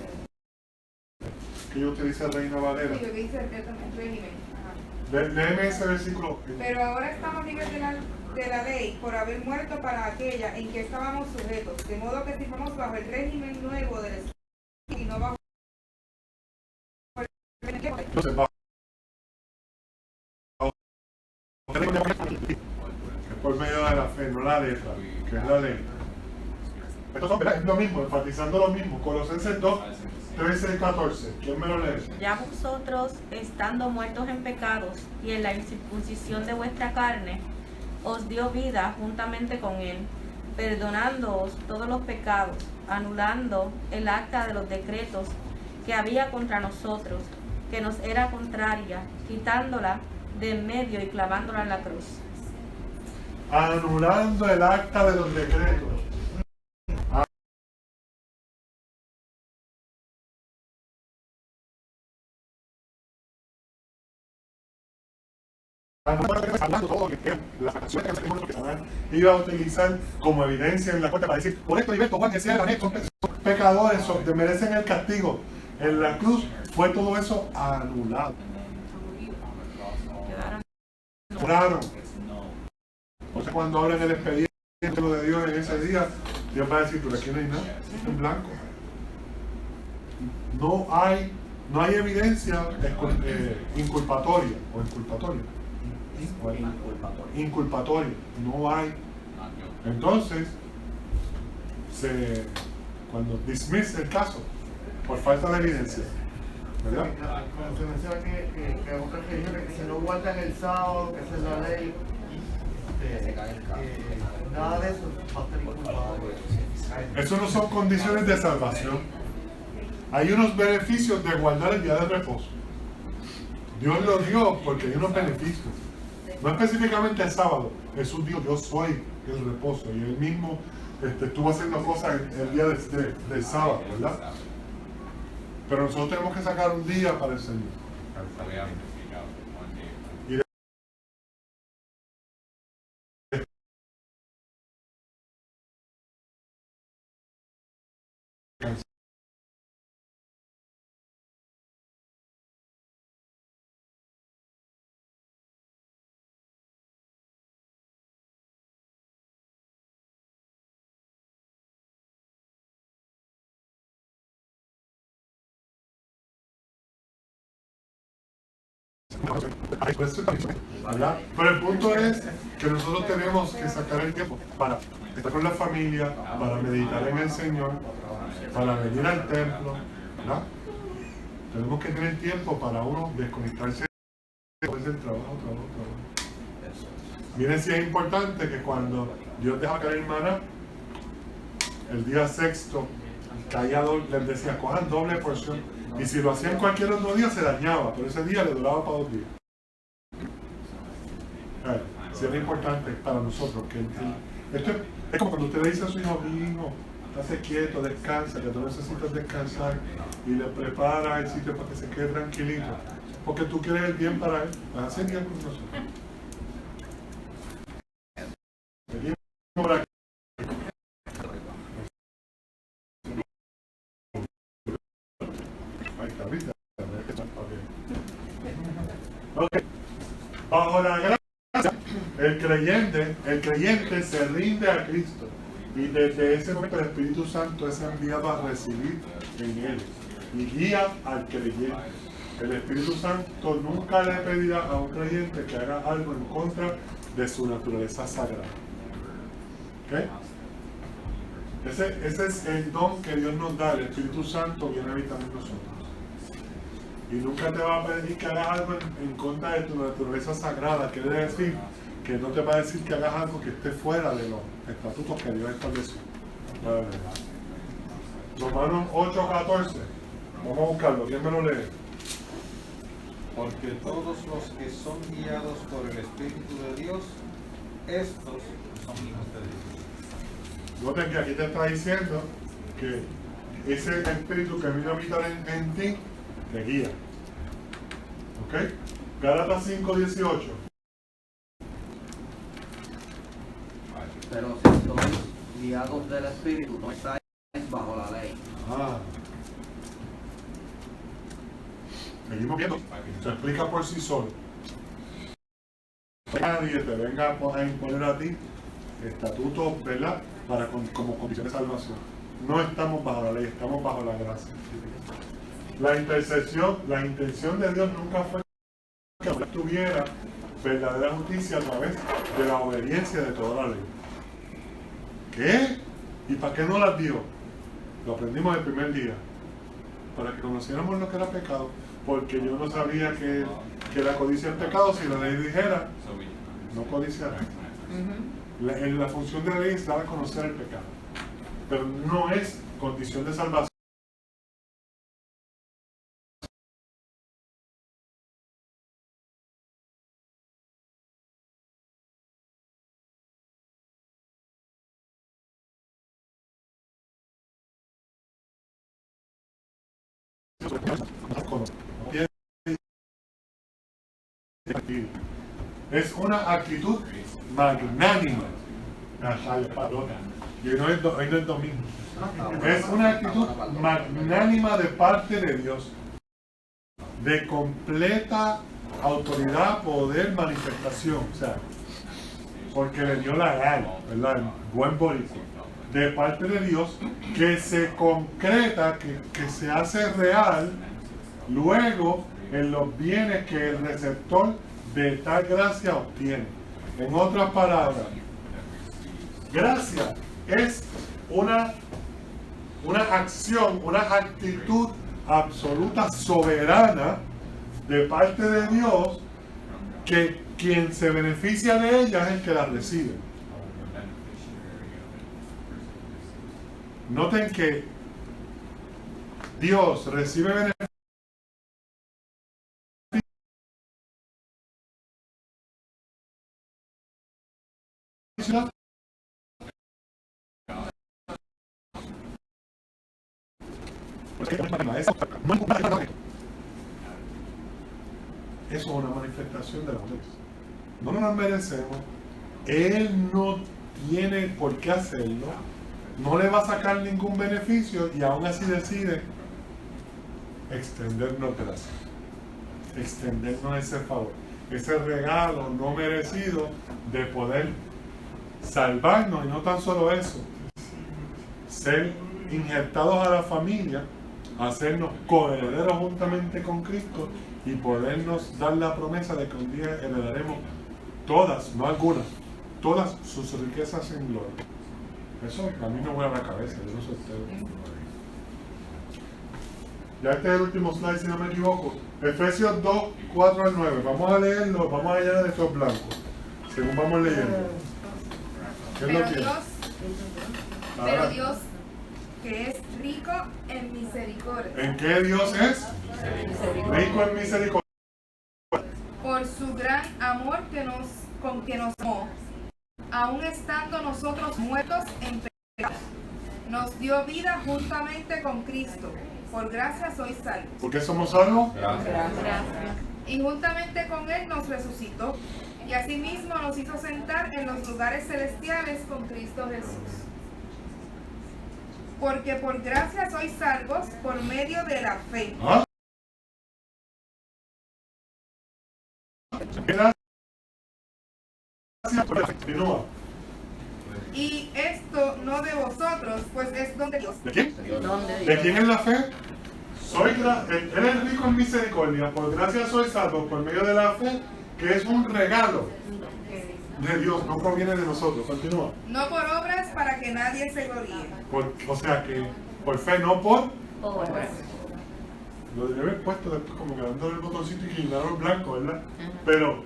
Que yo utilice Reina Valera. Sí, lo que dice el régimen. Ajá. Léeme ese versículo. Pero ahora estamos libres de la ley por haber muerto para aquella en que estábamos sujetos, de modo que sirvamos bajo el régimen nuevo del Espíritu y no bajo el régimen. Entonces, es por medio de la fe, no la letra, que es la ley. Estos son, es lo mismo, enfatizando lo mismo. Colosenses 2, 13 y 14. ¿Quién me lo lee? Ya vosotros, estando muertos en pecados y en la incircuncisión de vuestra carne, os dio vida juntamente con él, perdonándoos todos los pecados, anulando el acta de los decretos que había contra nosotros, que nos era contraria, quitándola de en medio y clavándola en la cruz. Anulando el acta de los decretos. Hablando todo lo que las acciones que hacemos que iba a utilizar como evidencia en la corte para decir, por esto Heriberto, Juan, que sea son pecadores, merecen el castigo. En la cruz fue todo eso anulado. Claro. Entonces cuando abren el expediente de Dios en ese día, Dios va a decir, pero aquí no hay nada, es en blanco. No hay evidencia inculpatoria o inculpatoria. Inculpatoria, no hay. Entonces, cuando dismiss el caso por falta de evidencia, ¿verdad? Cuando se menciona que otras religiones que si no guardan el sábado, que esa es la ley, nada de eso va a estar inculpado. Eso no son condiciones de salvación. Hay unos beneficios de guardar el día de reposo. Dios lo dio porque hay unos beneficios. No específicamente el sábado. Jesús dijo, yo soy el reposo. Y él mismo estuvo haciendo cosas el día del sábado, ¿verdad? Pero nosotros tenemos que sacar un día para el Señor. ¿verdad? Pero el punto es que nosotros tenemos que sacar el tiempo para estar con la familia, para meditar en el Señor, para venir al templo, ¿verdad? Tenemos que tener tiempo para uno desconectarse del trabajo. Miren si es importante que cuando Dios deja caer el maná, el día sexto, les decía, cojan doble porción. Y si lo hacían cualquier otro día se dañaba, pero ese día le duraba para 2 días. Si era importante para nosotros que esto es como cuando usted le dice a su hijo, hijo, estate quieto, descansa, que tú necesitas descansar, y le prepara el sitio para que se quede tranquilito, porque tú quieres el bien para él. Vas a hacer bien con nosotros. Venimos por aquí. Okay. Bajo la gracia, el creyente se rinde a Cristo y desde ese momento el Espíritu Santo es enviado a recibir en él y guía al creyente. El Espíritu Santo nunca le pedirá a un creyente que haga algo en contra de su naturaleza sagrada. ¿Okay? Ese es el don que Dios nos da. El Espíritu Santo viene a habitar en nosotros. Y nunca te va a pedir que hagas algo en contra de tu naturaleza sagrada. Quiere decir que no te va a decir que hagas algo que esté fuera de los estatutos que Dios estableció. Romanos 8:14. Vamos a buscarlo. ¿Quién me lo lee? Porque todos los que son guiados por el Espíritu de Dios, estos son hijos de Dios. Noten que aquí te está diciendo que ese espíritu que vino a habitar en ti te guía. ¿Ok? Gálatas 5:18. Pero si sois guiados del Espíritu, no estáis bajo la ley. Seguimos viendo. Se explica por sí solo. Nadie te venga a imponer a ti estatutos, ¿verdad? Como condición de salvación. No estamos bajo la ley, estamos bajo la gracia. La intención de Dios nunca fue que tuviera verdadera justicia a través de la obediencia de toda la ley. ¿Qué? ¿Y para qué no las dio? Lo aprendimos el primer día. Para que conociéramos lo que era pecado. Porque yo no sabía que la codicia es pecado si la ley dijera no codiciarás. La función de la ley es dar a conocer el pecado. Pero no es condición de salvación. Es una actitud magnánima. Y hoy no es domingo. Es una actitud magnánima de parte de Dios, de completa autoridad, poder, manifestación. O sea, porque le dio la gana, ¿verdad? Buen boricua. De parte de Dios, que se concreta, que se hace real, luego en los bienes que el receptor de tal gracia obtiene. En otras palabras, gracia es una acción, una actitud absoluta, soberana de parte de Dios, que quien se beneficia de ella es el que la recibe. Noten que Dios recibe beneficio eso es una manifestación de la justicia. No nos merecemos. Él no tiene por qué hacerlo. No le va a sacar ningún beneficio y aún así decide extendernos gracia, extendernos ese favor, ese regalo no merecido de poder salvarnos, y no tan solo eso, ser injertados a la familia, hacernos coherederos juntamente con Cristo y podernos dar la promesa de que un día heredaremos todas, no algunas, todas sus riquezas en gloria. Eso a mí me vuela la cabeza, yo no sé ustedes. Ya este es el último slide, si no me equivoco. Efesios 2, 4 al 9. Vamos a leerlo, vamos a llenar estos blancos, según vamos leyendo. Pero Dios, que es rico en misericordia. ¿En qué Dios es? Rico en misericordia. Por su gran amor con que nos amó, aun estando nosotros muertos en pecados, nos dio vida juntamente con Cristo. Por gracia sois salvos. ¿Por qué somos salvos? Gracias. Y juntamente con Él nos resucitó, y asimismo nos hizo sentar en los lugares celestiales con Cristo Jesús. Porque por gracia sois salvos por medio de la fe. ¿Ah? Continúa. Y esto no de vosotros, pues es don de Dios. ¿De quién? ¿De quién es la fe? Él es rico en misericordia, por gracia soy salvo por medio de la fe, que es un regalo de Dios, no proviene de nosotros. Continúa. No por obras para que nadie se gloríe. O sea que por fe, no por obras. Lo debería haber puesto después como que dándole el botoncito y guindaron blanco, ¿verdad? Pero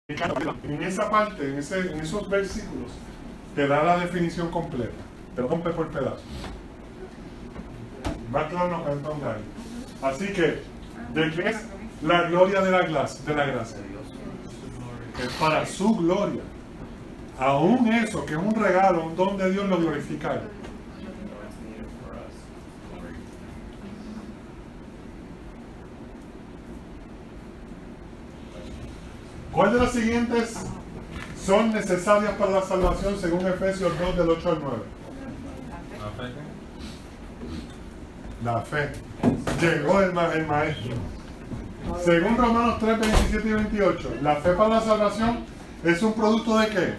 en esa parte, en esos versículos, te da la definición completa, te lo rompe por pedazos. Más claro no canta un gallo. Así que, ¿de qué es la gloria de la gracia? Es para su gloria. aún eso, que es un regalo, un don de Dios, lo glorificar. ¿Cuál de las siguientes son necesarias para la salvación según Efesios 2 del 8 al 9? La fe. Llegó el maestro. Según Romanos 3, 27 y 28, la fe para la salvación es un producto ¿de qué?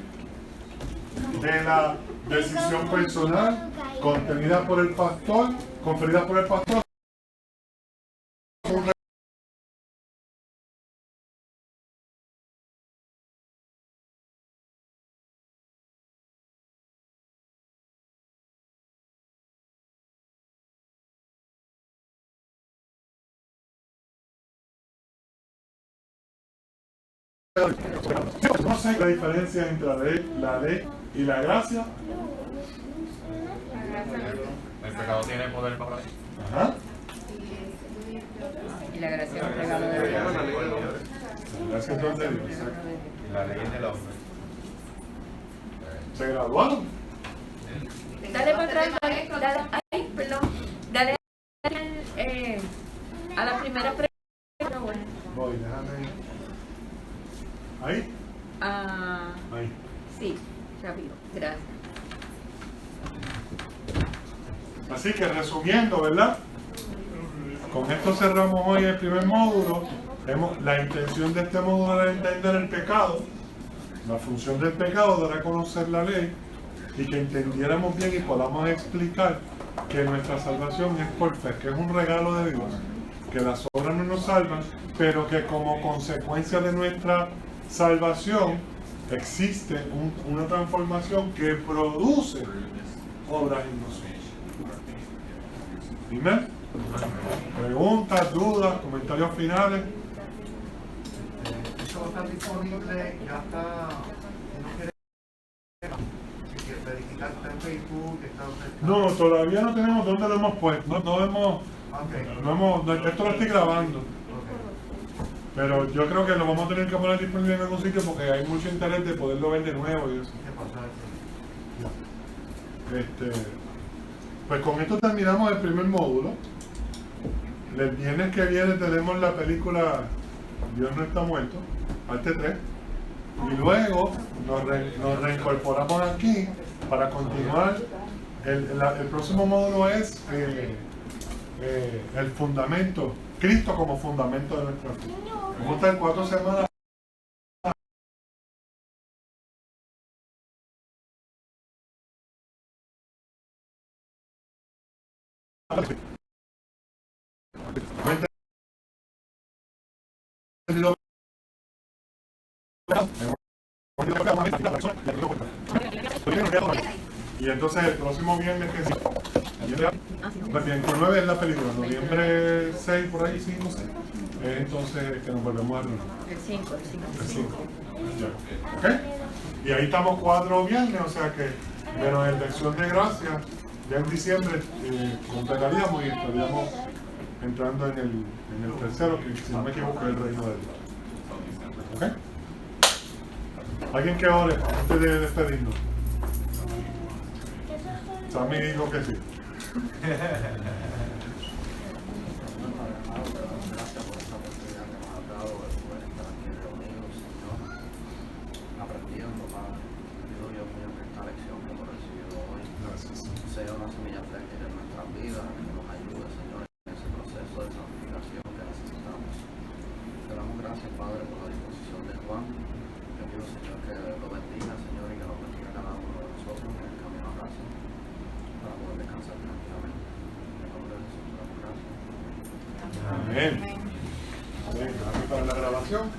De la decisión personal conferida por el pastor. No sé la diferencia entre la ley y la gracia. El pecado tiene poder para él. Ajá. Y la gracia es un regalo de Dios. La gracia es don de Dios. Y la ley es del hombre. ¿Se graduaron? Dale para atrás, dale, ay, perdón. Dale a la primera pregunta. Bueno. Voy, déjame. ¿Ahí? Ahí. Sí, rápido, gracias. Así que resumiendo, ¿verdad? Con esto cerramos hoy el primer módulo. La intención de este módulo era entender el pecado, la función del pecado, de reconocer la ley y que entendiéramos bien y podamos explicar que nuestra salvación es por fe, que es un regalo de Dios, que las obras no nos salvan, pero que como consecuencia de nuestra salvación existe una transformación que produce obras en nosotros. ¿Amén? Preguntas, dudas, comentarios finales. Eso va a estar disponible, ya está. Si quieres verificar, está en Facebook, No, todavía no tenemos dónde lo hemos puesto. Esto lo estoy grabando. Pero yo creo que lo vamos a tener que poner disponible en algún sitio porque hay mucho interés de poderlo ver de nuevo y eso. Pues con esto terminamos el primer módulo. El viernes que viene tenemos la película Dios no está muerto, parte 3. Y luego nos reincorporamos aquí para continuar. El próximo módulo es el fundamento, Cristo como fundamento de nuestra fe. Vamos a estar 4 semanas. Y entonces el próximo viernes que es 29 es la película, noviembre 6 por ahí, 5, 6. Entonces que nos volvemos a reunir. El 5. El 5. Ya. ¿Ok? Y ahí estamos 4 viernes, o sea que menos en lección de gracia, ya en diciembre completaríamos y estaríamos entrando en el tercero, que si no me equivoco es el reino de Dios. ¿Ok? ¿Alguien que ore antes de despedirnos? Sammy dijo que sí. Aprendiendo, Padre. Pido, Dios mío, que esta lección que hemos recibido hoy sea una semilla fértil en nuestras vidas, que nos ayude, Señor, en ese proceso de santificación que necesitamos. Te damos gracias, Padre, por la disposición de Juan. Te pido, Señor, que lo bendiga, Señor, y que lo bendiga cada uno de nosotros en el camino a casa, para poder descansar tranquilamente. En el nombre de Jesús, te damos gracias. Amén. Gracias para la grabación.